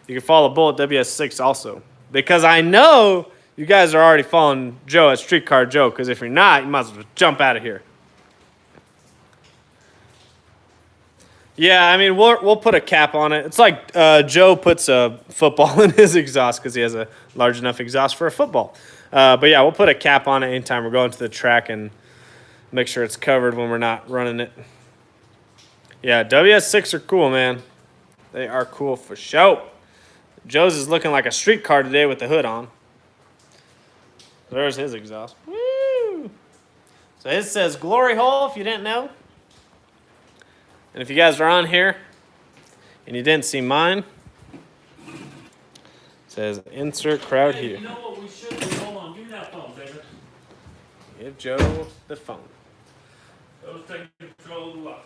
A: you can follow BulletWS6 also. Because I know you guys are already following Joe at Streetcar Joe, because if you're not, you might as well jump out of here. Yeah, I mean, we'll put a cap on it. It's like Joe puts a football in his exhaust because he has a large enough exhaust for a football. But yeah, we'll put a cap on it anytime we're going to the track and make sure it's covered when we're not running it. Yeah, WS6 are cool, man. They are cool for sure. Joe's is looking like a street car today with the hood on. There's his exhaust. Woo! So his says Glory Hole, if you didn't know. And if you guys are on here and you didn't see mine, it says insert crowd here.
B: You know what we should do? Hold on, give me that phone, David.
A: Give Joe the phone.
B: That was taking control of the locker.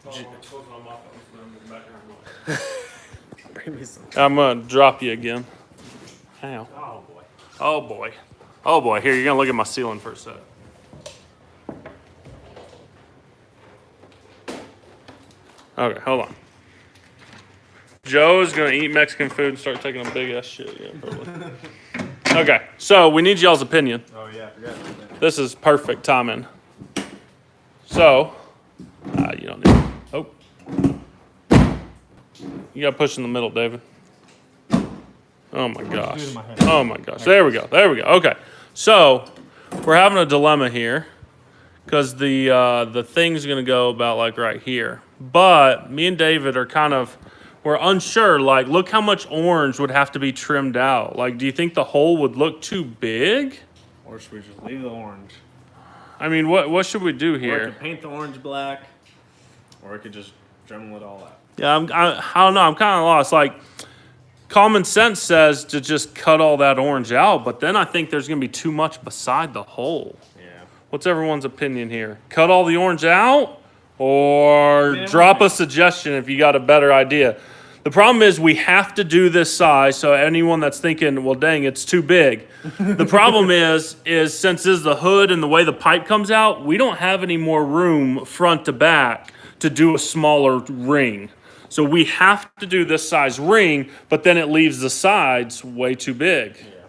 B: Close on my phone, so I'm in the background.
A: Bring me some.
B: I'm going to drop you again. Ow.
A: Oh, boy.
B: Oh, boy. Oh, boy. Here, you're going to look at my ceiling for a sec. Okay, hold on. Joe's going to eat Mexican food and start taking a big-ass shit. Yeah, probably. Okay, so we need y'all's opinion.
A: Oh, yeah, I forgot about that.
B: This is perfect timing. So, you don't need. Oh. You got to push in the middle, David. Oh my gosh. Oh my gosh. There we go. There we go. Okay. So, we're having a dilemma here because the thing's going to go about like right here. But me and David are we're unsure. Like, look how much orange would have to be trimmed out. Like, do you think the hole would look too big?
A: Or should we just leave the orange?
B: I mean, what should we do
A: Or we
B: here?
A: could paint the orange black. Or we could just Dremel it all out.
B: Yeah, I don't know. I'm kind of lost. Like, common sense says to just cut all that orange out, but then I think there's going to be too much beside the hole.
A: Yeah.
B: What's everyone's opinion here? Cut all the orange out or drop a suggestion if you got a better idea? The problem is we have to do this size, so anyone that's thinking, well, dang, it's too big. The problem is since this is the hood and the way the pipe comes out, we don't have any more room front to back to do a smaller ring. So we have to do this size ring, but then it leaves the sides way too big. Yeah.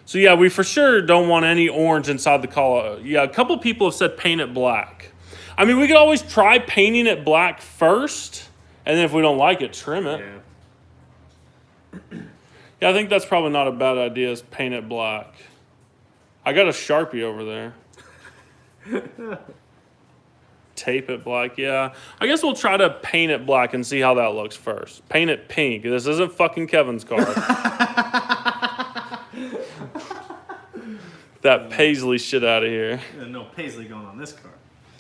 B: So yeah, we for sure don't want any orange inside the collar. Yeah, a couple people have said paint it black. I mean, we could always try painting it black first, and then if we don't like it, trim it.
A: Yeah.
B: Yeah, I think that's probably not a bad idea, is paint it black. I got a Sharpie over there. Tape it black, yeah. I guess we'll try to paint it black and see how that looks first. Paint it pink. This isn't fucking Kevin's car. That Paisley shit out of here.
A: No Paisley going on this car.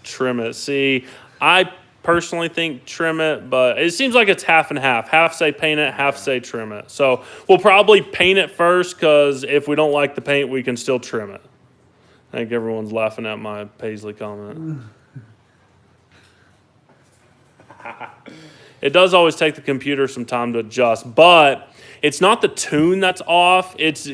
B: Trim it. See, I personally think trim it, but it seems like it's half and half. Half say paint it, half say trim it. So we'll probably paint it first because if we don't like the paint, we can still trim it. I think everyone's laughing at my Paisley comment. It does always take the computer some time to adjust, but it's not the tune that's off. It's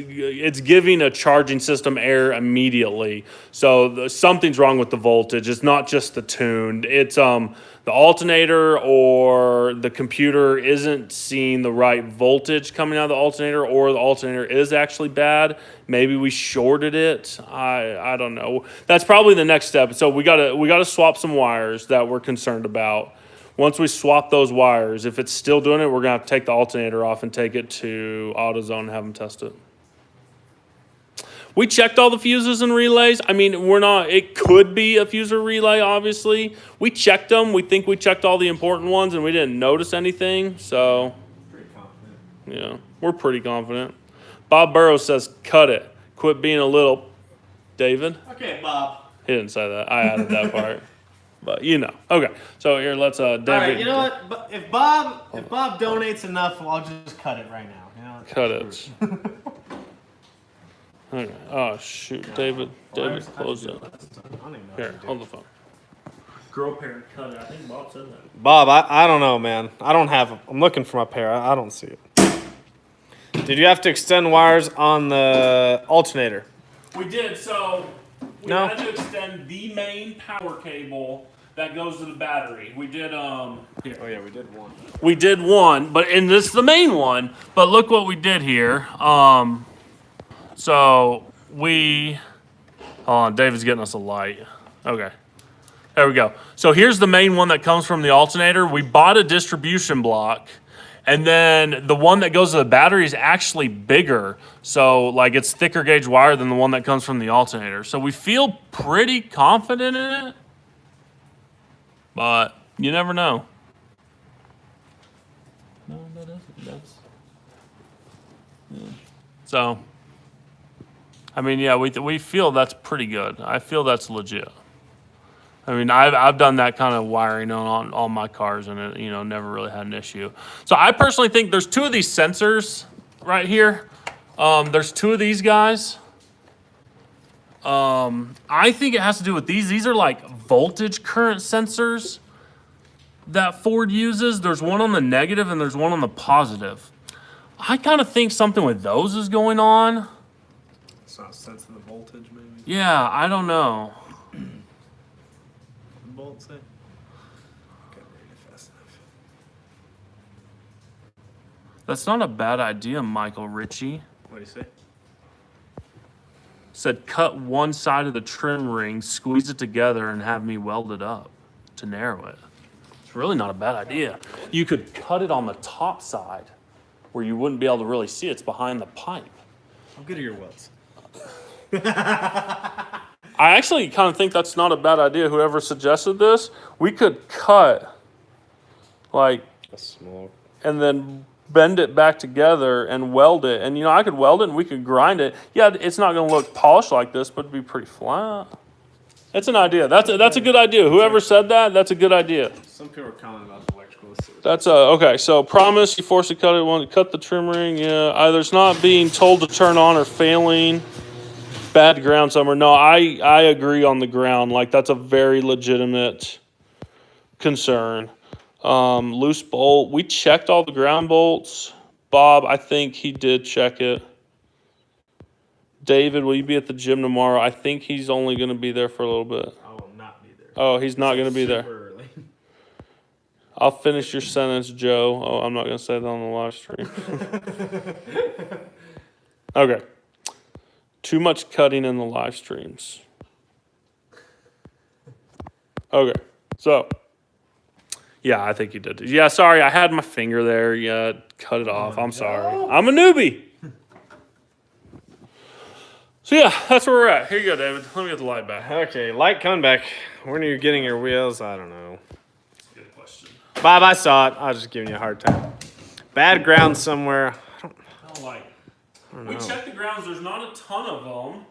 B: giving a charging system error immediately. So something's wrong with the voltage. It's not just the tune. It's the alternator or the computer isn't seeing the right voltage coming out of the alternator, or the alternator is actually bad. Maybe we shorted it. I don't know. That's probably the next step. So we gotta swap some wires that we're concerned about. Once we swap those wires, if it's still doing it, we're going to have to take the alternator off and take it to AutoZone and have them test it. We checked all the fuses and relays. I mean, it could be a fuse or relay, obviously. We checked them. We think we checked all the important ones, and we didn't notice anything. So,
A: Pretty confident.
B: yeah, we're pretty confident. Bob Burrows says, cut it. Quit being a little... David?
A: Okay, Bob.
B: He didn't say that. I added that part. But, you know. Okay, so here, let's... David,
A: all right, you know what? But if Bob donates enough, I'll just cut it right now. You know,
B: cut it. Okay. Oh, shoot. David, close it. Here, hold the phone. Girl parent cut it. I think Bob said that.
A: Bob, I don't know, man. I'm looking for my pair. I don't see it. Did you have to extend wires on the alternator?
B: We did. So we
A: No.
B: had to extend the main power cable that goes to the battery. We did. Here.
A: Oh yeah, we did one.
B: We did one, and this is the main one. But look what we did here. So hold on, David's getting us a light. Okay. There we go. So here's the main one that comes from the alternator. We bought a distribution block, and then the one that goes to the battery is actually bigger. So like it's thicker gauge wire than the one that comes from the alternator. So we feel pretty confident in it, but you never know. No, that isn't. Yeah. So, I mean, yeah, we feel that's pretty good. I feel that's legit. I mean, I've done that kind of wiring on all my cars, and it, never really had an issue. So I personally think there's two of these sensors right here. There's two of these guys. I think it has to do with these. These are like voltage current sensors that Ford uses. There's one on the negative and there's one on the positive. I kind of think something with those is going on.
A: It's not sensing the voltage, maybe.
B: Yeah, I don't know.
A: Bolt say. Okay, read it fast enough.
B: That's not a bad idea, Michael Ritchie.
A: What do you say?
B: Said cut one side of the trim ring, squeeze it together, and have me weld it up to narrow it. It's really not a bad idea. You could cut it on the top side where you wouldn't be able to really see it. It's behind the pipe.
A: How good are your welds?
B: I actually kind of think that's not a bad idea. Whoever suggested this, we could cut like
A: A small.
B: and then bend it back together and weld it. And I could weld it and we could grind it. Yeah, it's not going to look polished like this, but it'd be pretty flat. That's an idea. That's a good idea. Whoever said that, that's a good idea.
A: Some people are commenting about the electrical.
B: That's okay. So promise you force to cut it. Want to cut the trim ring? Yeah. Either it's not being told to turn on or failing. Bad ground somewhere. No, I agree on the ground. Like that's a very legitimate concern. Loose bolt. We checked all the ground bolts. Bob, I think he did check it. David, will you be at the gym tomorrow? I think he's only going to be there for a little bit.
A: I will not be there.
B: Oh, he's not going to be there.
A: Super early.
B: I'll finish your sentence, Joe. Oh, I'm not going to say that on the live stream. Okay. Too much cutting in the live streams. Okay. So, yeah, I think you did. Yeah, sorry, I had my finger there. Yeah, cut it off. I'm sorry. I'm a newbie. So, yeah, that's where we're at. Here you go, David. Let me get the light back.
A: Okay, light coming back. When are you getting your wheels? I don't know.
B: Good question.
A: Bob, I saw it. I was just giving you a hard time. Bad ground somewhere.
B: I don't like it. We checked the grounds. There's not a ton of them,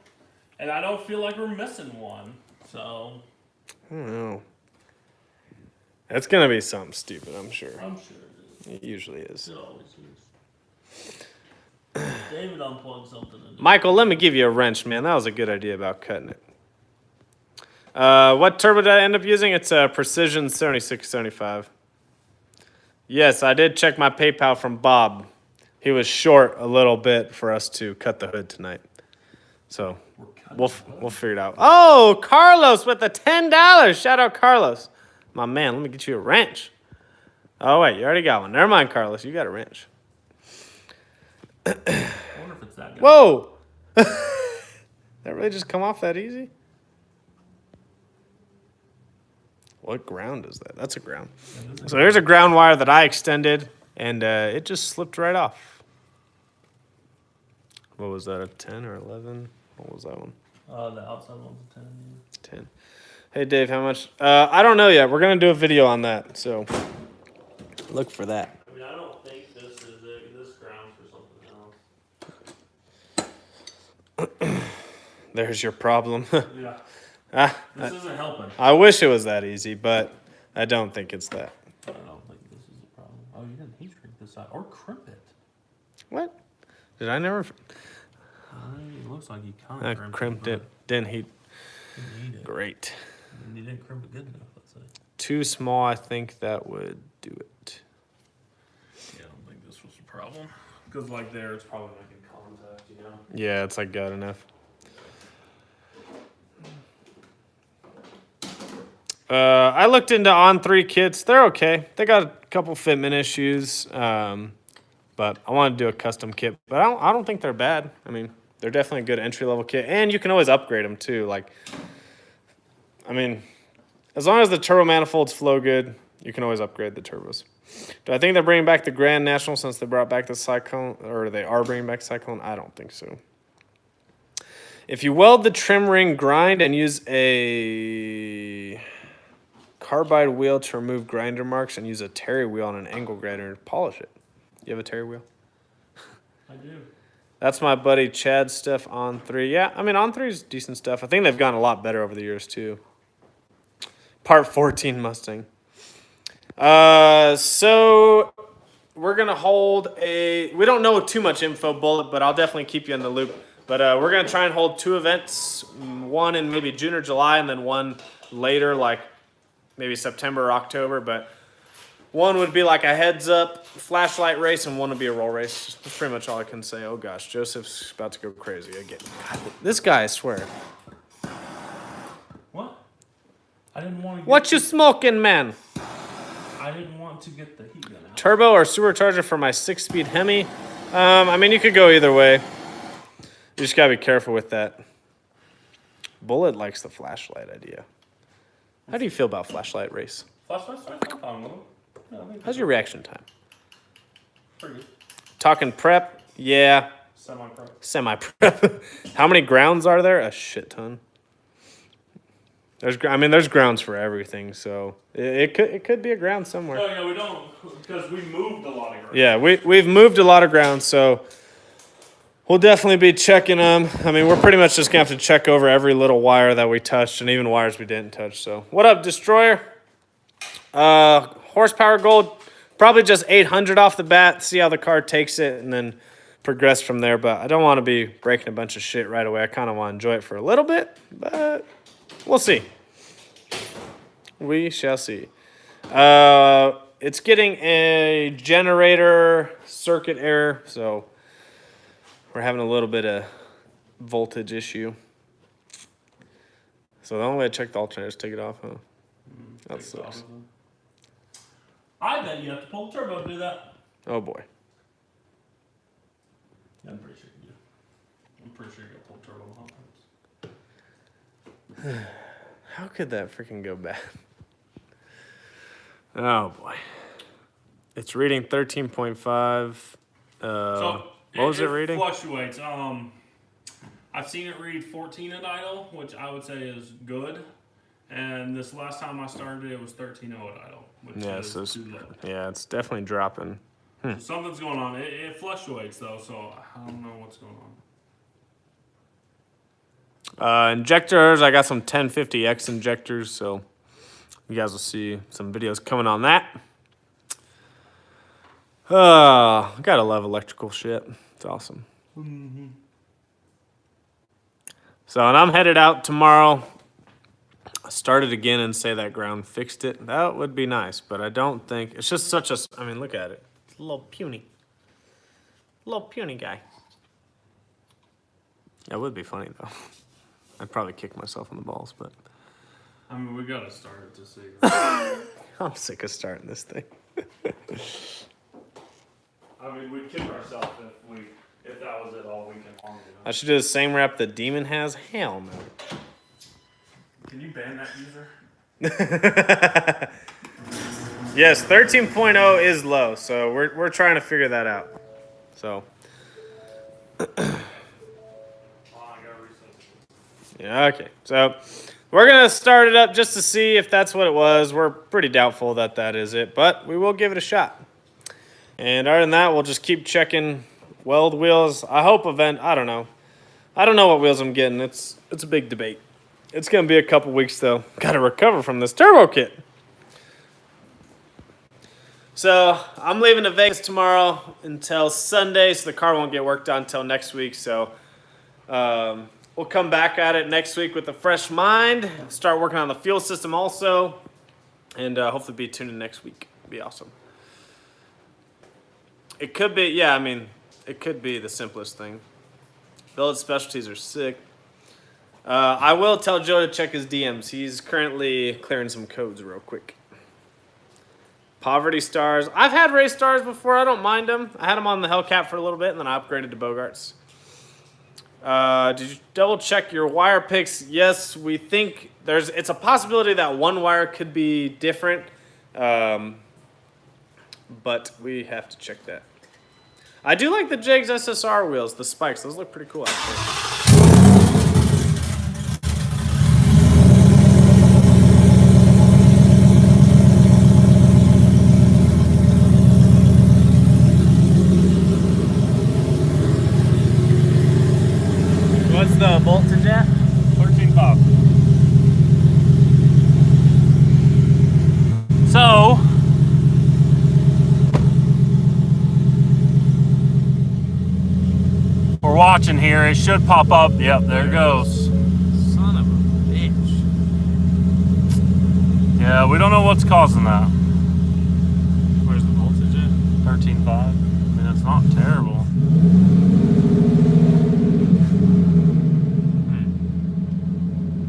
B: and I don't feel like we're missing one. So
A: I don't know. It's gonna be something stupid, I'm sure.
B: I'm sure it is.
A: It usually is.
B: It always is. David unplugged something.
A: Michael, let me give you a wrench, man. That was a good idea about cutting it. What turbo did I end up using? It's a Precision 7675. Yes, I did check my PayPal from Bob. He was short a little bit for us to cut the hood tonight. So we'll figure it out. Oh, Carlos with the $10. Shout out, Carlos. My man, let me get you a wrench. Oh, wait, you already got one. Never mind, Carlos. You got a wrench.
B: I wonder if it's that good.
A: Whoa! That really just come off that easy? What ground is that? That's a ground. So here's a ground wire that I extended, and it just slipped right off. What was that, a 10 or 11? What was that one?
B: The outside one's a 10.
A: 10. Hey, Dave, how much? I don't know yet. We're going to do a video on that, so look for that.
B: I mean, I don't think this is it. This grounds for something else.
A: There's your problem.
B: Yeah. This isn't helping.
A: I wish it was that easy, but I don't think it's that.
B: I don't think this is a problem. Oh, you didn't heat shrink this side or crimp it.
A: What? Did I never?
B: It looks like you kind
A: I
B: of
A: crimped it. Didn't heat.
B: Didn't heat it.
A: Great.
B: You didn't crimp it good enough, let's say.
A: Too small, I think that would do it.
B: Yeah, I don't think this was a problem. Because like there, it's probably making contact, you know?
A: Yeah, it's like good enough. I looked into On3 kits. They're okay. They got a couple fitment issues, but I want to do a custom kit. But I don't think they're bad. I mean, they're definitely a good entry-level kit. And you can always upgrade them, too. Like, I mean, as long as the turbo manifolds flow good, you can always upgrade the turbos. Do I think they're bringing back the Grand National since they brought back the Cyclone? Or they are bringing back Cyclone? I don't think so. If you weld the trim ring, grind, and use a carbide wheel to remove grinder marks and use a Terry wheel on an angle grinder to polish it. You have a Terry wheel?
B: I do.
A: That's my buddy Chad's stuff On3. Yeah, I mean, On3 is decent stuff. I think they've gotten a lot better over the years, too. Part 14 Mustang. So we're going to hold a... We don't know too much info, Bullet, but I'll definitely keep you in the loop. But we're going to try and hold 2 events, one in maybe June or July, and then one later, like maybe September or October. But one would be like a heads-up flashlight race, and one would be a roll race. That's pretty much all I can say. Oh, gosh, Joseph's about to go crazy again. God, this guy, I swear.
B: What? I didn't want to.
A: What you smoking, man?
B: I didn't want to get the heat gun out.
A: Turbo or supercharger for my 6-speed Hemi? I mean, you could go either way. You just gotta be careful with that. Bullet likes the flashlight idea. How do you feel about flashlight race?
B: Flashlight's fine with them. Yeah, I think
A: How's your reaction time?
B: pretty good.
A: Talking prep? Yeah.
B: Semi-pro.
A: Semi-prep. How many grounds are there? A shit ton. There's grounds for everything, so it could be a ground somewhere.
B: No, yeah, we don't, because we moved a lot of ground.
A: Yeah, we've moved a lot of ground, so we'll definitely be checking them. I mean, we're pretty much just going to have to check over every little wire that we touched and even wires we didn't touch. So, what up, Destroyer? Horsepower gold, probably just 800 off the bat, see how the car takes it, and then progress from there. But I don't want to be breaking a bunch of shit right away. I kind of want to enjoy it for a little bit, but we'll see. We shall see. It's getting a generator circuit error, so we're having a little bit of voltage issue. So the only way to check the alternator is take it off, huh? That sucks.
B: I bet you have to pull the turbo to do that.
A: Oh boy.
B: I'm pretty sure you do. I'm pretty sure you got to pull the turbo a lot of times.
A: How could that freaking go bad? Oh boy. It's reading 13.5. What was it reading?
B: Fluctuates. I've seen it read 14 at idle, which I would say is good. And this last time I started, it was 13.0 at idle, which is too low.
A: Yeah, it's definitely dropping.
B: So something's going on. It fluctuates though, so I don't know what's going on.
A: Injectors, I got some 1050X injectors, so you guys will see some videos coming on that. Gotta love electrical shit. It's awesome.
B: Mm-hmm.
A: So, and I'm headed out tomorrow. I started again and say that ground fixed it. That would be nice, but I don't think it's just such a. I mean, look at it. It's a little puny guy. That would be funny though. I'd probably kick myself in the balls, but
B: I mean, we gotta start it to see.
A: I'm sick of starting this thing.
B: I mean, we'd kick ourselves if that was it all weekend long. You know?
A: I should do the same rep the Demon has. Hell no.
B: Can you ban that user?
A: Yes, 13.0 is low, so we're trying to figure that out. So.
B: Oh, I gotta reset
A: Yeah, okay. So we're going to start it up just to see if that's what it was. We're pretty doubtful that that is it, but we will give it a shot. And other than that, we'll just keep checking weld wheels. I hope I don't know. I don't know what wheels I'm getting. It's a big debate. It's going to be a couple weeks, though. Got to recover from this turbo kit. So I'm leaving to Vegas tomorrow until Sunday, so the car won't get worked on until next week. So we'll come back at it next week with a fresh mind. Start working on the fuel system also, and hopefully be tuned in next week. It'd be awesome. It could be, yeah, I mean, it could be the simplest thing. Billet specialties are sick. I will tell Joe to check his DMs. He's currently clearing some codes real quick. Poverty Stars. I've had race stars before. I don't mind them. I had them on the Hellcat for a little bit, and then I upgraded to Bogarts. Did you double check your wire picks? Yes, we think it's a possibility that one wire could be different, but we have to check that. I do like the Jegs SSR wheels, the spikes. Those look pretty cool, actually. What's the voltage at?
B: 13.5. So, we're watching here. It should pop up. Yep, there it goes.
A: Son of a bitch.
B: Yeah, we don't know what's causing that.
A: Where's the voltage at?
B: 13.5. I mean, it's not terrible.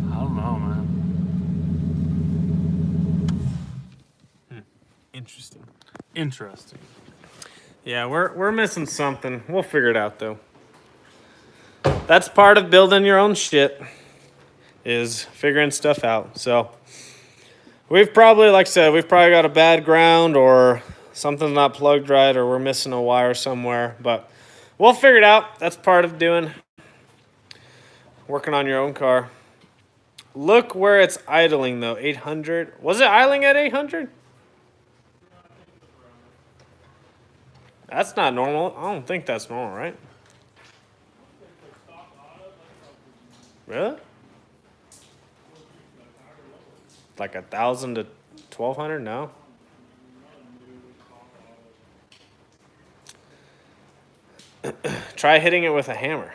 B: I don't know, man.
A: Interesting.
B: Interesting.
A: Yeah, we're missing something. We'll figure it out, though. That's part of building your own shit, is figuring stuff out. So we've probably, like I said, we've probably got a bad ground or something's not plugged right or we're missing a wire somewhere. But we'll figure it out. That's part of working on your own car. Look where it's idling, though. 800. Was it idling at 800? That's not normal. I don't think that's normal, right? Really? Like 1,000 to 1,200? No. Try hitting it with a hammer.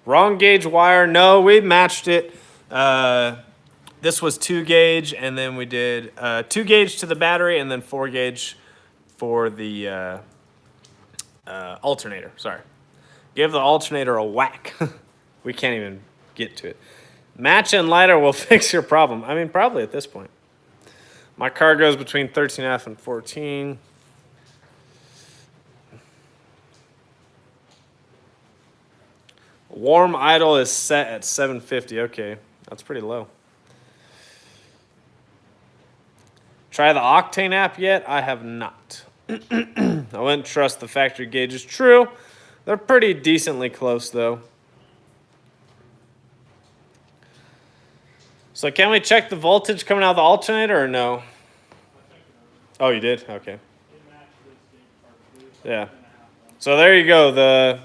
A: Wrong gauge wire. No, we matched it. This was 2 gauge, and then we did 2 gauge to the battery, and then 4 gauge for the alternator. Sorry. Give the alternator a whack. We can't even get to it. Match and lighter will fix your problem. I mean, probably at this point. My car goes between 13.5 and 14. Warm idle is set at 750. Okay, that's pretty low. Try the Octane app yet? I have not. I wouldn't trust the factory gauges. True. They're pretty decently close, though. So can we check the voltage coming out of the alternator or no? Oh, you did? Okay. Yeah. So there you go.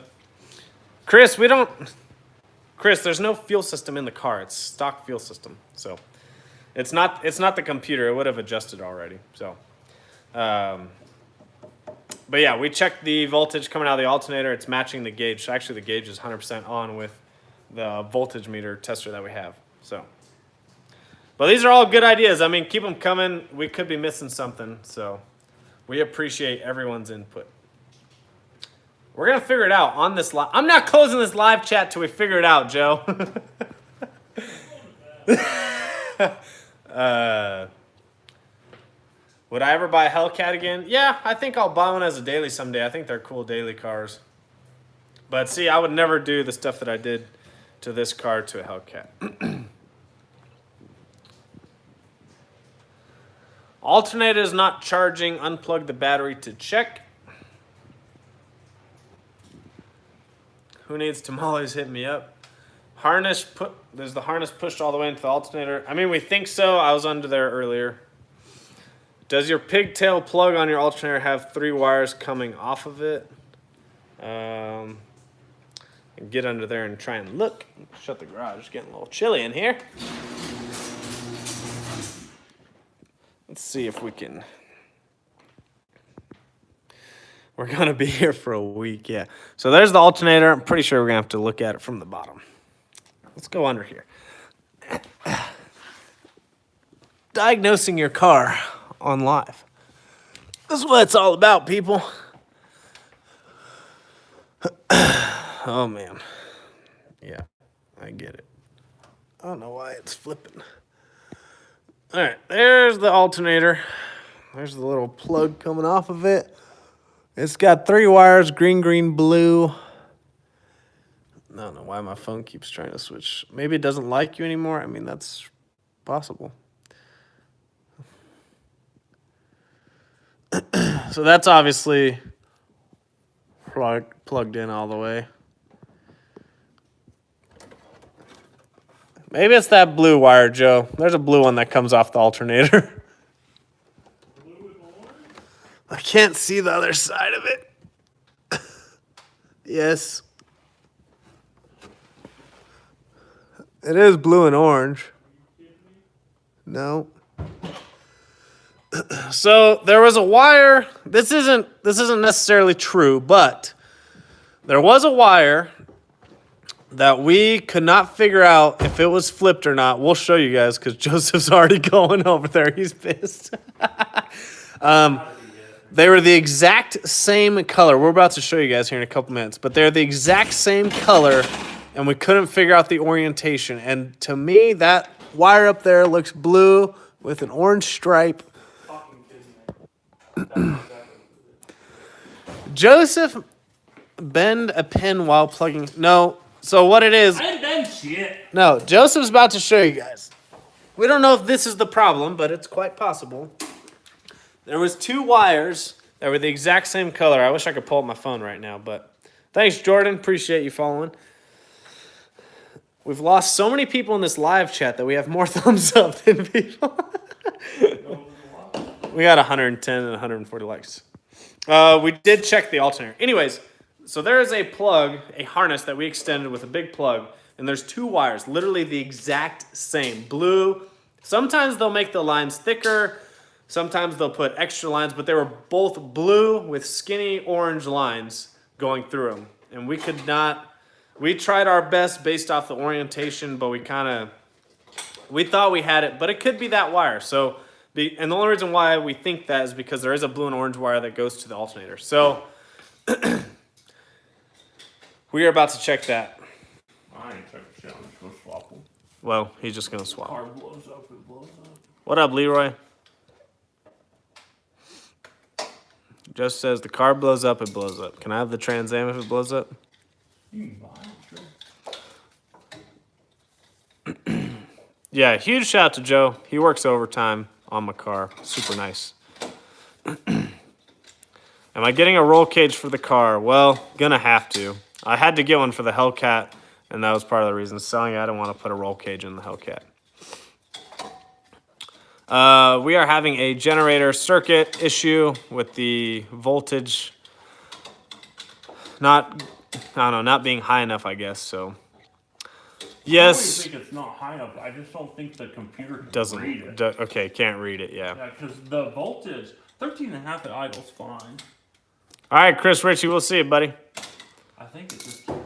A: Chris, there's no fuel system in the car. It's stock fuel system. So it's not the computer. It would have adjusted already. So, but yeah, we checked the voltage coming out of the alternator. It's matching the gauge. Actually, the gauge is 100% on with the voltage meter tester that we have. So. But these are all good ideas. I mean, keep them coming. We could be missing something, so we appreciate everyone's input. We're going to figure it out on this live. I'm not closing this live chat till we figure it out, Joe. Would I ever buy a Hellcat again? Yeah, I think I'll buy one as a daily someday. I think they're cool daily cars. But see, I would never do the stuff that I did to this car to a Hellcat. Alternator is not charging. Unplug the battery to check. Who needs tamales? Hit me up. Harness there's the harness pushed all the way into the alternator. I mean, we think so. I was under there earlier. Does your pigtail plug on your alternator have 3 wires coming off of it? Get under there and try and look. Shut the garage. It's getting a little chilly in here. Let's see if we can. We're going to be here for a week, yeah. So there's the alternator. I'm pretty sure we're going to have to look at it from the bottom. Let's go under here. Diagnosing your car on live. This is what it's all about, people. Oh, man. Yeah, I get it. I don't know why it's flipping. All right, there's the alternator. There's the little plug coming off of it. It's got 3 wires, green, green, blue. I don't know why my phone keeps trying to switch. Maybe it doesn't like you anymore. I mean, that's possible. So that's obviously plugged in all the way. Maybe it's that blue wire, Joe. There's a blue one that comes off the alternator. I can't see the other side of it. Yes. It is blue and orange. No. So there was a wire. This isn't necessarily true, but there was a wire that we could not figure out if it was flipped or not. We'll show you guys because Joseph's already going over there. He's pissed. They were the exact same color. We're about to show you guys here in a couple minutes, but they're the exact same color, and we couldn't figure out the orientation. And to me, that wire up there looks blue with an orange stripe. Joseph, bend a pin while plugging. No. So what it is?
B: I ain't done shit.
A: No, Joseph's about to show you guys. We don't know if this is the problem, but it's quite possible. There was 2 wires that were the exact same color. I wish I could pull up my phone right now, but thanks, Jordan. Appreciate you following. We've lost so many people in this live chat that we have more thumbs up than people. We got 110 and 140 likes. We did check the alternator. Anyways, so there is a plug, a harness that we extended with a big plug, and there's 2 wires, literally the exact same. Blue. Sometimes they'll make the lines thicker. Sometimes they'll put extra lines, but they were both blue with skinny orange lines going through them. And we could not, we tried our best based off the orientation, but we thought we had it, but it could be that wire. So, and the only reason why we think that is because there is a blue and orange wire that goes to the alternator. So, we are about to check that.
B: I ain't checking shit. I'm just gonna swap them.
A: Well, he's just going to swap.
B: Car blows up, it blows up.
A: What up, Leroy? Just says the car blows up, it blows up. Can I have the Trans Am if it blows up?
B: You can buy it, sure.
A: Yeah, huge shout out to Joe. He works overtime on my car. Super nice. Am I getting a roll cage for the car? Well, gonna have to. I had to get one for the Hellcat, and that was part of the reason. Selling it, I didn't want to put a roll cage in the Hellcat. We are having a generator circuit issue with the voltage not being high enough, I guess. So, yes.
B: I think it's not high enough. I just don't think the computer can
A: Doesn't
B: read it.
A: Okay, can't read it. Yeah.
B: Yeah, because the voltage, 13.5 at idle's fine.
A: All right, Chris Ritchie, we'll see you, buddy.
B: I think it just can't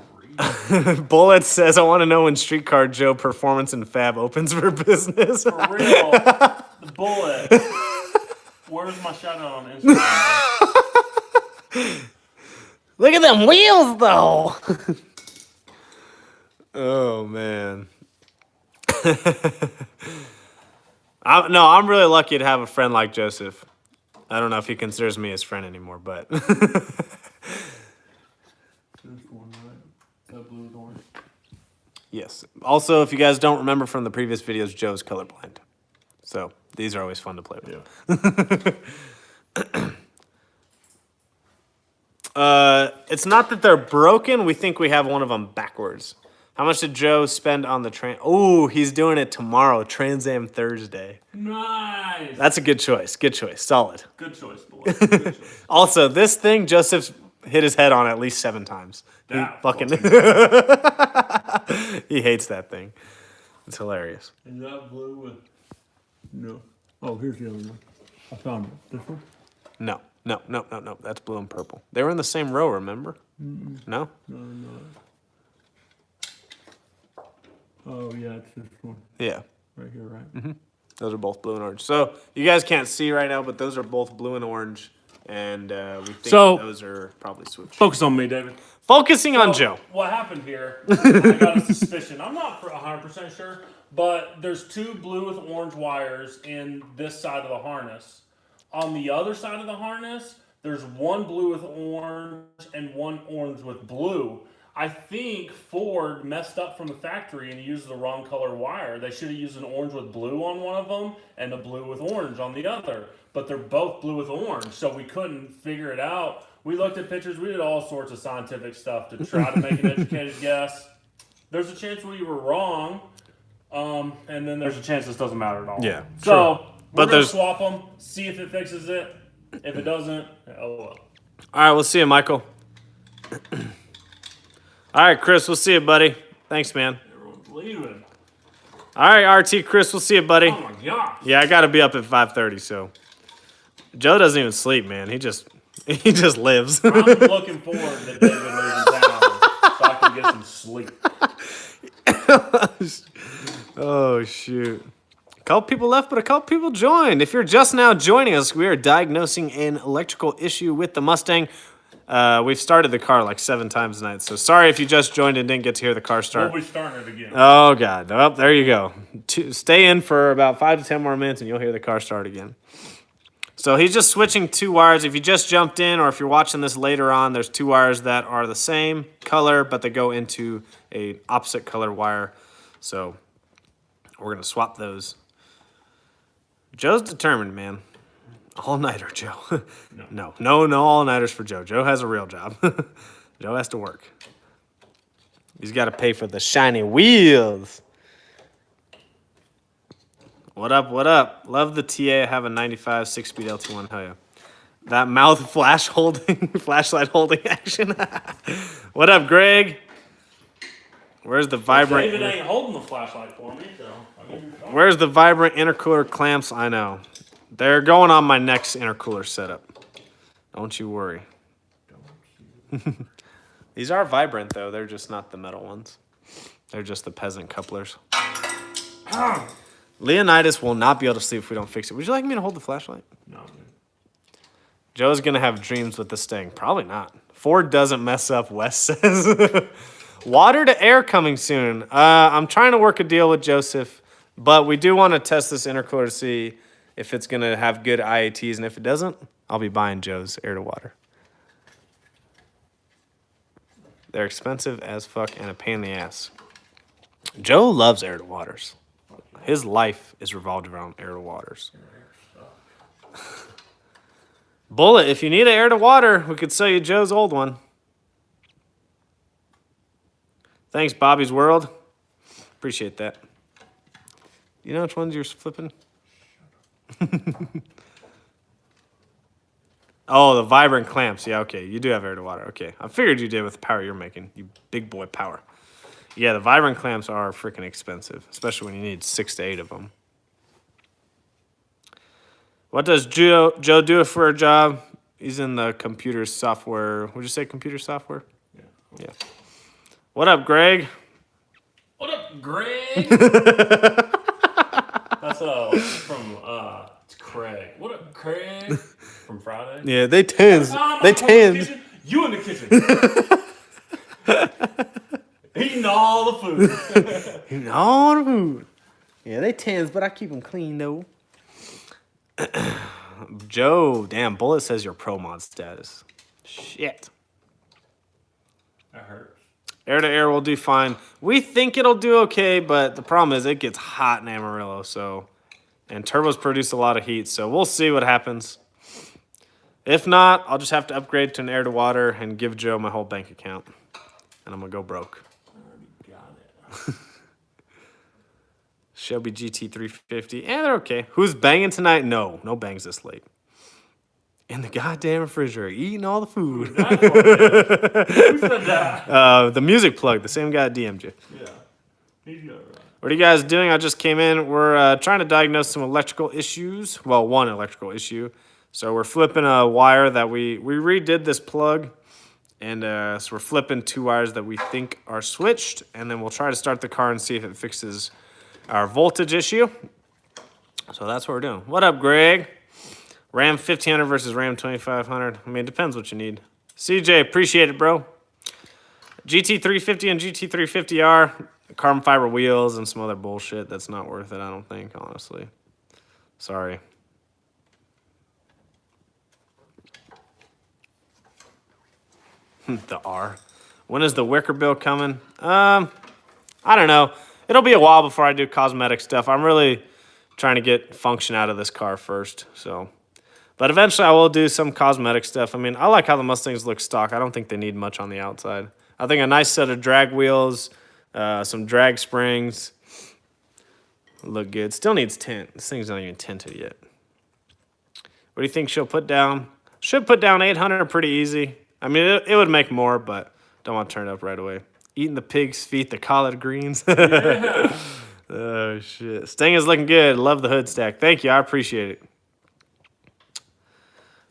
B: read.
A: Bullet says, I want to know when Streetcar Joe Performance and Fab opens for business.
B: For real. The Bullet. Where's my shout out on Instagram?
A: Look at them wheels, though. Oh, man. I'm really lucky to have a friend like Joseph. I don't know if he considers me his friend anymore, but...
B: This one, right? That blue door.
A: Yes. Also, if you guys don't remember from the previous videos, Joe's colorblind. So these are always fun to play with. Yeah. It's not that they're broken. We think we have one of them backwards. How much did Joe spend on the Oh, he's doing it tomorrow. Trans Am Thursday.
B: Nice.
A: That's a good choice. Good choice. Solid.
B: Good choice, boy. Good choice.
A: Also, this thing, Joseph's hit his head on at least 7 times. He
B: That
A: fucking he hates that thing. It's hilarious.
B: Is that blue with... No. Oh, here's the other one. I found it. This one?
A: No. That's blue and purple. They were in the same row, remember? No?
B: No. Oh, yeah, it's this one.
A: Yeah.
B: Right here, right?
A: Those are both blue and orange. So you guys can't see right now, but those are both blue and orange. And we think those are probably switched.
B: Focus on me, David.
A: Focusing on Joe.
B: What happened here, I got a suspicion. I'm not 100% sure, but there's 2 blue with orange wires in this side of the harness. On the other side of the harness, there's 1 blue with orange and 1 orange with blue. I think Ford messed up from the factory and used the wrong color wire. They should have used an orange with blue on one of them and a blue with orange on the other. But they're both blue with orange, so we couldn't figure it out. We looked at pictures. We did all sorts of scientific stuff to try to make an educated guess. There's a chance we were wrong, and then there's a chance this doesn't matter at all.
A: Yeah,
B: so we're going to swap them, see if it fixes it. If it doesn't, oh well.
A: All right, we'll see you, Michael. All right, Chris, we'll see you, buddy. Thanks, man.
B: Everyone's leaving.
A: All right, RT, Chris, we'll see you, buddy.
B: Oh my gosh.
A: Yeah, I got to be up at 5:30, so. Joe doesn't even sleep, man. He just lives.
B: I'm looking forward to David leaving town so I can get some sleep.
A: Oh, shoot. A couple people left, but a couple people joined. If you're just now joining us, we are diagnosing an electrical issue with the Mustang. We've started the car like 7 times tonight, so sorry if you just joined and didn't get to hear the car start.
B: We'll be starting it again.
A: Oh, God. Oh, there you go. Stay in for about 5 to 10 more minutes, and you'll hear the car start again. So he's just switching 2 wires. If you just jumped in, or if you're watching this later on, there's 2 wires that are the same color, but they go into an opposite color wire. So we're going to swap those. Joe's determined, man. All-nighter, Joe. No all-nighters for Joe. Joe has a real job. Joe has to work. He's got to pay for the shiny wheels. What up, what up? Love the TA. I have a 95 6-speed LT1. Hell yeah. That mouth flashlight holding action. What up, Greg? Where's the vibrant...
B: David ain't holding the flashlight for me, so...
A: Where's the vibrant intercooler clamps? I know. They're going on my next intercooler setup. Don't you worry. These are vibrant, though. They're just not the metal ones. They're just the peasant couplers. Leonidas will not be able to sleep if we don't fix it. Would you like me to hold the flashlight?
B: No, man.
A: Joe's going to have dreams with this thing. Probably not. Ford doesn't mess up, Wes says. Water to air coming soon. I'm trying to work a deal with Joseph, but we do want to test this intercooler to see if it's going to have good IATs, and if it doesn't, I'll be buying Joe's air to water. They're expensive as fuck and a pain in the ass. Joe loves air to waters. His life is revolved around air to waters. Bullet, if you need an air to water, we could sell you Joe's old one. Thanks, Bobby's World. Appreciate that. You know which ones you're flipping? Oh, the vibrant clamps. Yeah, okay. You do have air to water. Okay. I figured you did with the power you're making. You big boy power. Yeah, the vibrant clamps are freaking expensive, especially when you need 6 to 8 of them. What does Joe do for a job? He's in the computer software. Would you say computer software?
B: Yeah.
A: Yeah. What up, Greg?
B: What up, Greg? That's from it's Craig. What up, Craig? From Friday.
A: Yeah, they tens. They tens.
B: You in the kitchen. Eating all the food.
A: Eating all the food. Yeah, they tens, but I keep them clean though. Joe, damn, Bullet says your pro mod status. Shit.
B: That hurts.
A: Air to air will do fine. We think it'll do okay, but the problem is it gets hot in Amarillo, so, and turbos produce a lot of heat, so we'll see what happens. If not, I'll just have to upgrade to an air to water and give Joe my whole bank account, and I'm gonna go broke.
B: I already got it.
A: Shelby GT350. Yeah, they're okay. Who's banging tonight? No bangs this late. In the goddamn refrigerator, eating all the food.
B: Who said that?
A: The music plug, the same guy that DM'd you.
B: Yeah. He's good, right?
A: What are you guys doing? I just came in. We're trying to diagnose some electrical issues. Well, one electrical issue. So we're flipping a wire that we redid this plug. And so we're flipping 2 wires that we think are switched. And then we'll try to start the car and see if it fixes our voltage issue. So that's what we're doing. What up, Greg? Ram 1500 versus Ram 2500. I mean, it depends what you need. CJ, appreciate it, bro. GT350 and GT350R. Carbon fiber wheels and some other bullshit that's not worth it, I don't think, honestly. Sorry. The R. When is the wicker bill coming? I don't know. It'll be a while before I do cosmetic stuff. I'm really trying to get function out of this car first, so. But eventually I will do some cosmetic stuff. I mean, I like how the Mustangs look stock. I don't think they need much on the outside. I think a nice set of drag wheels, some drag springs, look good. Still needs tint. This thing's not even tinted yet. What do you think she'll put down? Should put down 800 pretty easy. I mean, it would make more, but don't want to turn it up right away. Eating the pig's feet, the collard greens.
B: Yeah.
A: Oh, shit. Sting is looking good. Love the hood stack. Thank you. I appreciate it.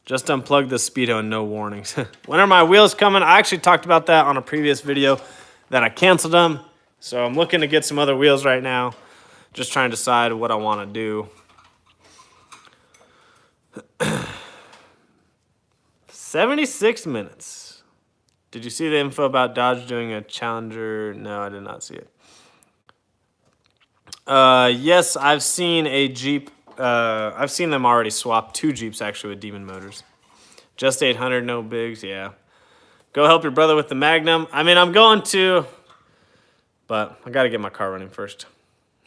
A: Just unplugged the Speedo and no warnings. When are my wheels coming? I actually talked about that on a previous video that I canceled them. So I'm looking to get some other wheels right now. Just trying to decide what I want to do. 76 minutes. Did you see the info about Dodge doing a Challenger? No, I did not see it. Yes, I've seen a Jeep. I've seen them already swap 2 Jeeps actually with Demon motors. Just 800, no bigs, yeah. Go help your brother with the Magnum. I mean, I'm going to, but I got to get my car running first.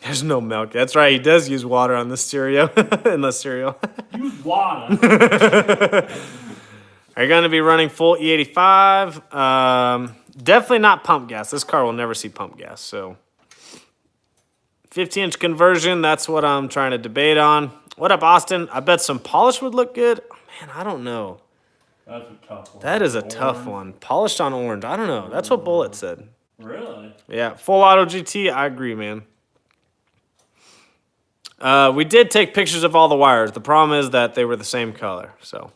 A: There's no milk. That's right, he does use water on this cereal, in the cereal.
B: Use water.
A: Are you going to be running full E85? Definitely not pump gas. This car will never see pump gas, so. 50-inch conversion, that's what I'm trying to debate on. What up, Austin? I bet some polish would look good. Man, I don't know.
B: That's a tough one.
A: That is a tough one. Polished on orange. I don't know. That's what Bullet said.
B: Really?
A: Yeah, full auto GT, I agree, man. We did take pictures of all the wires. The problem is that they were the same color. So,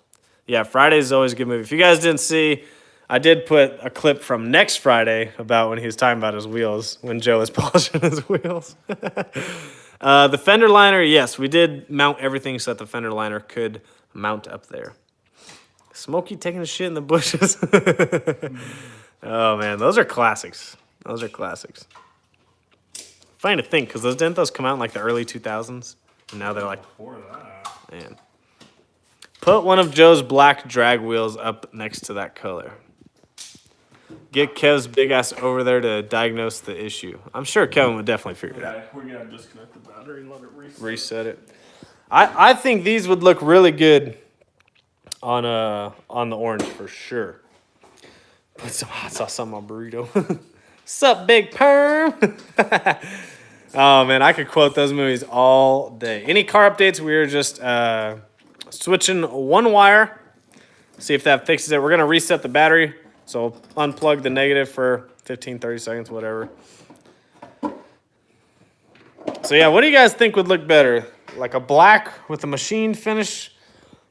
A: yeah, Friday is always a good movie. If you guys didn't see, I did put a clip from next Friday about when he was talking about his wheels, when Joe was polishing his wheels. The fender liner, yes, we did mount everything so that the fender liner could mount up there. Smokey taking a shit in the bushes. Oh, man, those are classics. Those are classics. Funny to think, because didn't those come out in like the early 2000s? And now they're like,
B: Before that.
A: man. Put one of Joe's black drag wheels up next to that color. Get Kev's big ass over there to diagnose the issue. I'm sure Kevin would definitely figure it out.
B: Okay, we're going to disconnect the battery and let it reset.
A: Reset it. I think these would look really good on the orange for sure. Put some hot sauce on my burrito. Sup, big perm? Oh, man, I could quote those movies all day. Any car updates? We were just switching one wire. See if that fixes it. We're going to reset the battery. So unplug the negative for 15, 30 seconds, whatever. So, yeah, what do you guys think would look better? Like a black with a machine finish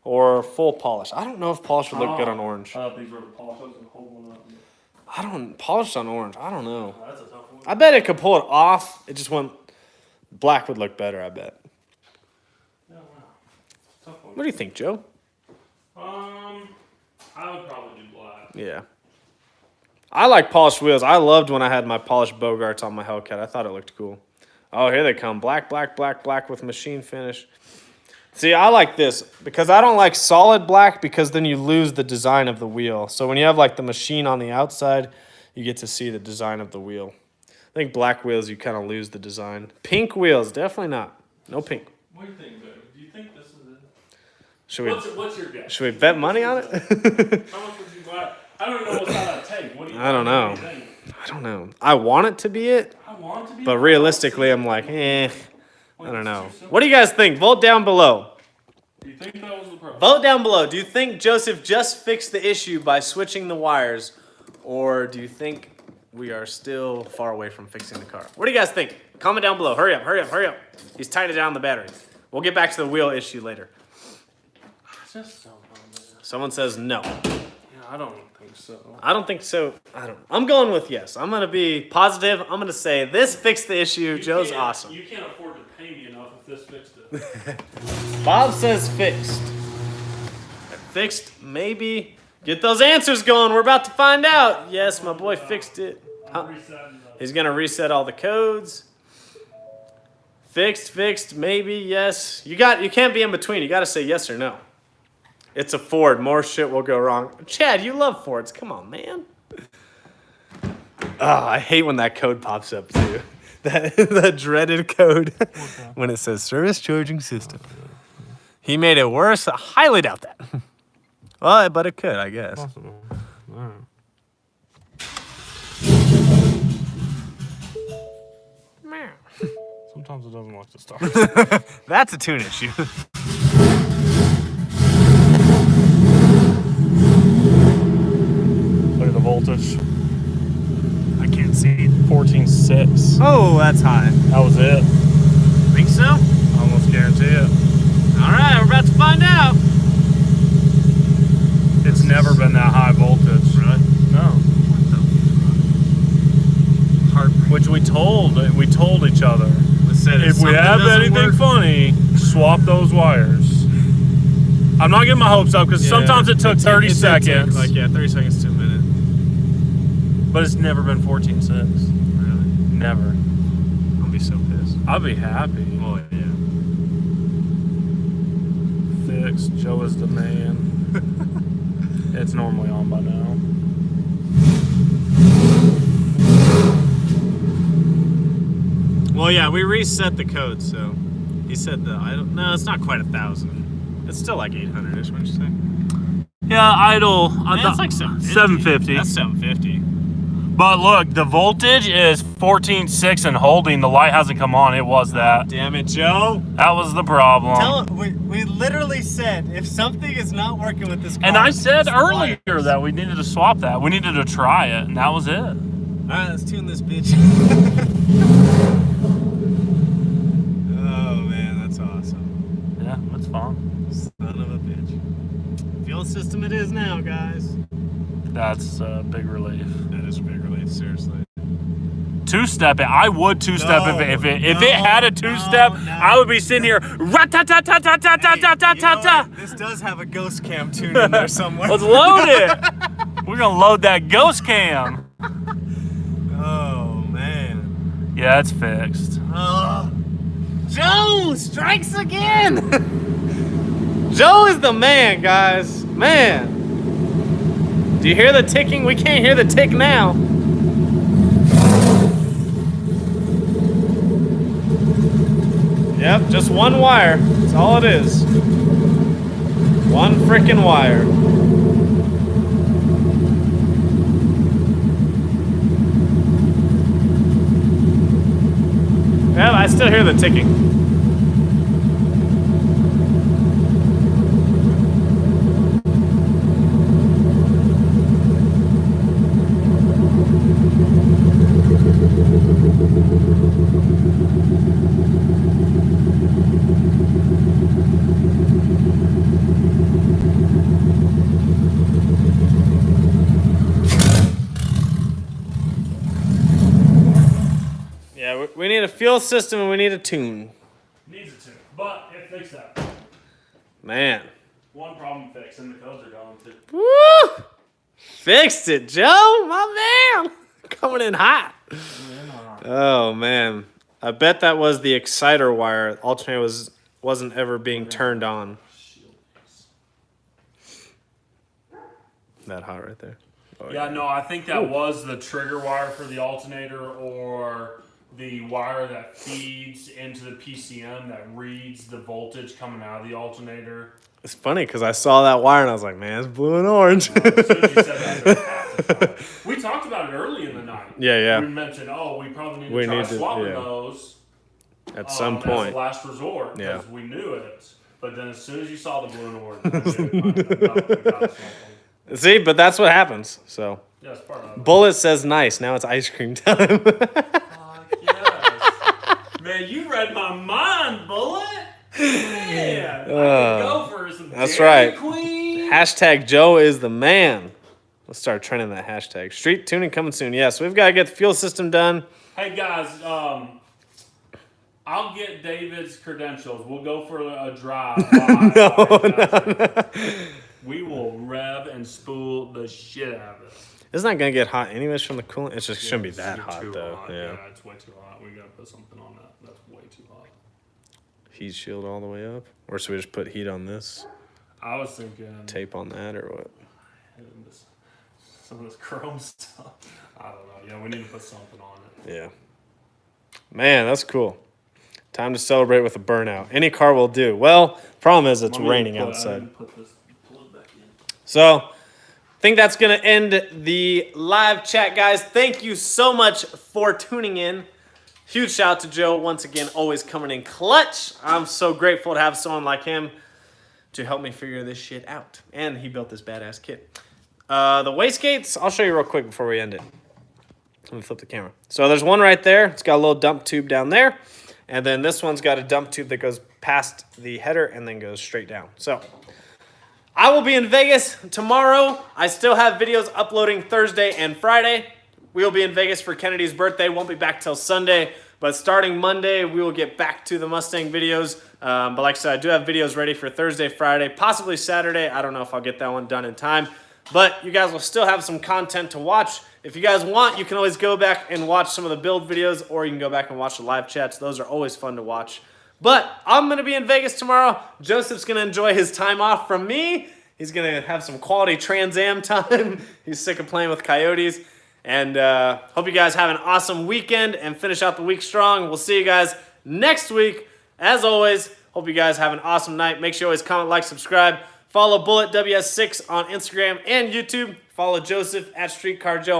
A: or full polish? I don't know if polish would look good on orange.
B: These were the polishes and hold one up.
A: Polished on orange. I don't know.
B: That's a tough one.
A: I bet it could pull it off. It just went, black would look better, I bet.
B: Yeah, wow. Tough one.
A: What do you think, Joe?
B: I would probably do black.
A: Yeah. I like polished wheels. I loved when I had my polished Bogarts on my Hellcat. I thought it looked cool. Oh, here they come. Black, black, black, black with machine finish. See, I like this because I don't like solid black because then you lose the design of the wheel. So when you have like the machine on the outside, you get to see the design of the wheel. I think black wheels, you kind of lose the design. Pink wheels, definitely not. No pink.
B: What do you think, Dave? Do you think this is it?
A: Should we,
B: What's your guess?
A: should we bet money on it?
B: How much would you buy? I don't know what's on that tank. What do you
A: I don't know.
B: What do you think?
A: I don't know. I want it to be it.
B: I want to be.
A: But realistically, I'm like, I don't know. What do you guys think? Vote down below.
B: Do you think that was the problem?
A: Vote down below. Do you think Joseph just fixed the issue by switching the wires, or do you think we are still far away from fixing the car? What do you guys think? Comment down below. Hurry up, hurry up, hurry up. He's tightening down the battery. We'll get back to the wheel issue later.
B: Just don't know, man.
A: Someone says no.
B: Yeah, I don't think so.
A: I don't think so. I don't know. I'm going with yes. I'm going to be positive. I'm going to say this fixed the issue. Joe's awesome.
B: You can't afford to pay me enough if this fixed it.
A: Bob says fixed. Fixed, maybe. Get those answers going. We're about to find out. Yes, my boy fixed it. He's going to reset all the codes. Fixed, maybe, yes. You can't be in between. You got to say yes or no. It's a Ford. More shit will go wrong. Chad, you love Fords. Come on, man. Oh, I hate when that code pops up, too. That dreaded code when it says service charging system. He made it worse. I highly doubt that. Well, but it could, I guess.
B: Possible. All right. Sometimes it doesn't like to start.
A: That's a tune issue.
B: Look at the voltage.
A: I can't see.
B: 14.6.
A: Oh, that's high.
B: That was it.
A: Think so?
B: I almost guarantee it.
A: All right, we're about to find out.
B: It's never been that high voltage.
A: Really?
B: No.
A: What the? Heartbreak.
B: Which we told each other.
A: Said
B: If we have anything funny, swap those wires. I'm not getting my hopes up because sometimes it took 30 seconds.
A: 30 seconds to a minute.
B: But it's never been 14.6.
A: Really?
B: Never.
A: I'll be so pissed.
B: I'll be happy.
A: Oh, yeah.
B: Fixed. Joe is the man. It's normally on by now.
A: Well, yeah, we reset the code, so he said no, it's not quite 1,000. It's still like 800-ish, wouldn't you say?
B: Yeah, idle.
A: That's like 750.
B: 750.
A: That's 750.
B: But look, the voltage is 14.6 and holding. The light hasn't come on. It was that.
A: Damn it, Joe.
B: That was the problem.
A: We literally said if something is not working with this car.
B: And I said earlier that we needed to swap that. We needed to try it, and that was it.
A: All right, let's tune this bitch. Oh, man, that's awesome.
B: Yeah, that's fine.
A: Son of a bitch. Fuel system it is now, guys.
B: That's a big relief.
A: That is a big relief, seriously.
B: Two-step it. I would two-step if it had a two-step.
A: No.
B: I would be sitting here. Rat-ta-ta-ta-ta-ta-ta-ta-ta-ta.
A: This does have a ghost cam tune in there somewhere.
B: Let's load it. We're gonna load that ghost cam.
A: Oh, man.
B: Yeah, it's fixed.
A: Joe strikes again. Joe is the man, guys. Man. Do you hear the ticking? We can't hear the tick now. Yep, just one wire. That's all it is. One freaking wire. Well, I still hear the ticking. Yeah, we need a fuel system and we need a tune.
B: Needs a tune, but it fixed that.
A: Man.
B: One problem fixed, and the codes are gone too.
A: Woo! Fixed it, Joe, my man. Coming in hot. Oh, man. I bet that was the exciter wire. Alternator wasn't ever being turned on. That hot right there. Oh,
B: Yeah, no, I think that was the trigger wire for the alternator or the wire that feeds into the PCM that reads the voltage coming out of the alternator.
A: It's funny because I saw that wire and I was like, man, it's blue and orange.
B: As soon as you said that, We talked about it early in the night.
A: Yeah.
B: We mentioned, we probably need to try swapping those
A: at some point.
B: as a last resort
A: Yeah.
B: because we knew it. But then as soon as you saw the blue and orange, we got something.
A: See, but that's what happens. So
B: Yeah, it's part of it.
A: Bullet says nice. Now it's ice cream time.
B: Yes. Man, you read my mind, Bullet. Man, I could go for some
A: that's
B: Dairy
A: right.
B: Queen.
A: Hashtag Joe is the man. Let's start trending that hashtag. Street tuning coming soon. Yes, we've got to get the fuel system done.
B: Hey guys, I'll get David's credentials. We'll go for a drive.
A: No.
B: We will rev and spool the shit out of it.
A: It's not going to get hot anyways from the coolant. It just shouldn't be that hot,
B: too
A: though.
B: hot.
A: Yeah.
B: It's way too hot. We got to put something on that. That's way too hot.
A: Heat shield all the way up? Or should we just put heat on this?
B: I was thinking
A: Tape on that or what?
B: Some of this chrome stuff. I don't know. Yeah, we need to put something on it.
A: Yeah. Man, that's cool. Time to celebrate with a burnout. Any car will do. Well, problem is it's raining outside. So, I think that's going to end the live chat, guys. Thank you so much for tuning in. Huge shout out to Joe once again, always coming in clutch. I'm so grateful to have someone like him to help me figure this shit out. And he built this badass kit. The wastegates, I'll show you real quick before we end it. Let me flip the camera. So there's one right there. It's got a little dump tube down there. And then this one's got a dump tube that goes past the header and then goes straight down. So I will be in Vegas tomorrow. I still have videos uploading Thursday and Friday. We will be in Vegas for Kennedy's birthday. Won't be back till Sunday. But starting Monday, we will get back to the Mustang videos. But like I said, I do have videos ready for Thursday, Friday, possibly Saturday. I don't know if I'll get that one done in time. But you guys will still have some content to watch. If you guys want, you can always go back and watch some of the build videos, or you can go back and watch the live chats. Those are always fun to watch. But I'm going to be in Vegas tomorrow. Joseph's going to enjoy his time off from me. He's going to have some quality Trans Am time. He's sick of playing with coyotes. And hope you guys have an awesome weekend and finish out the week strong. We'll see you guys next week. As always, hope you guys have an awesome night. Make sure you always comment, like, subscribe. Follow Bullet WS6 on Instagram and YouTube. Follow Joseph at Streetcar Joe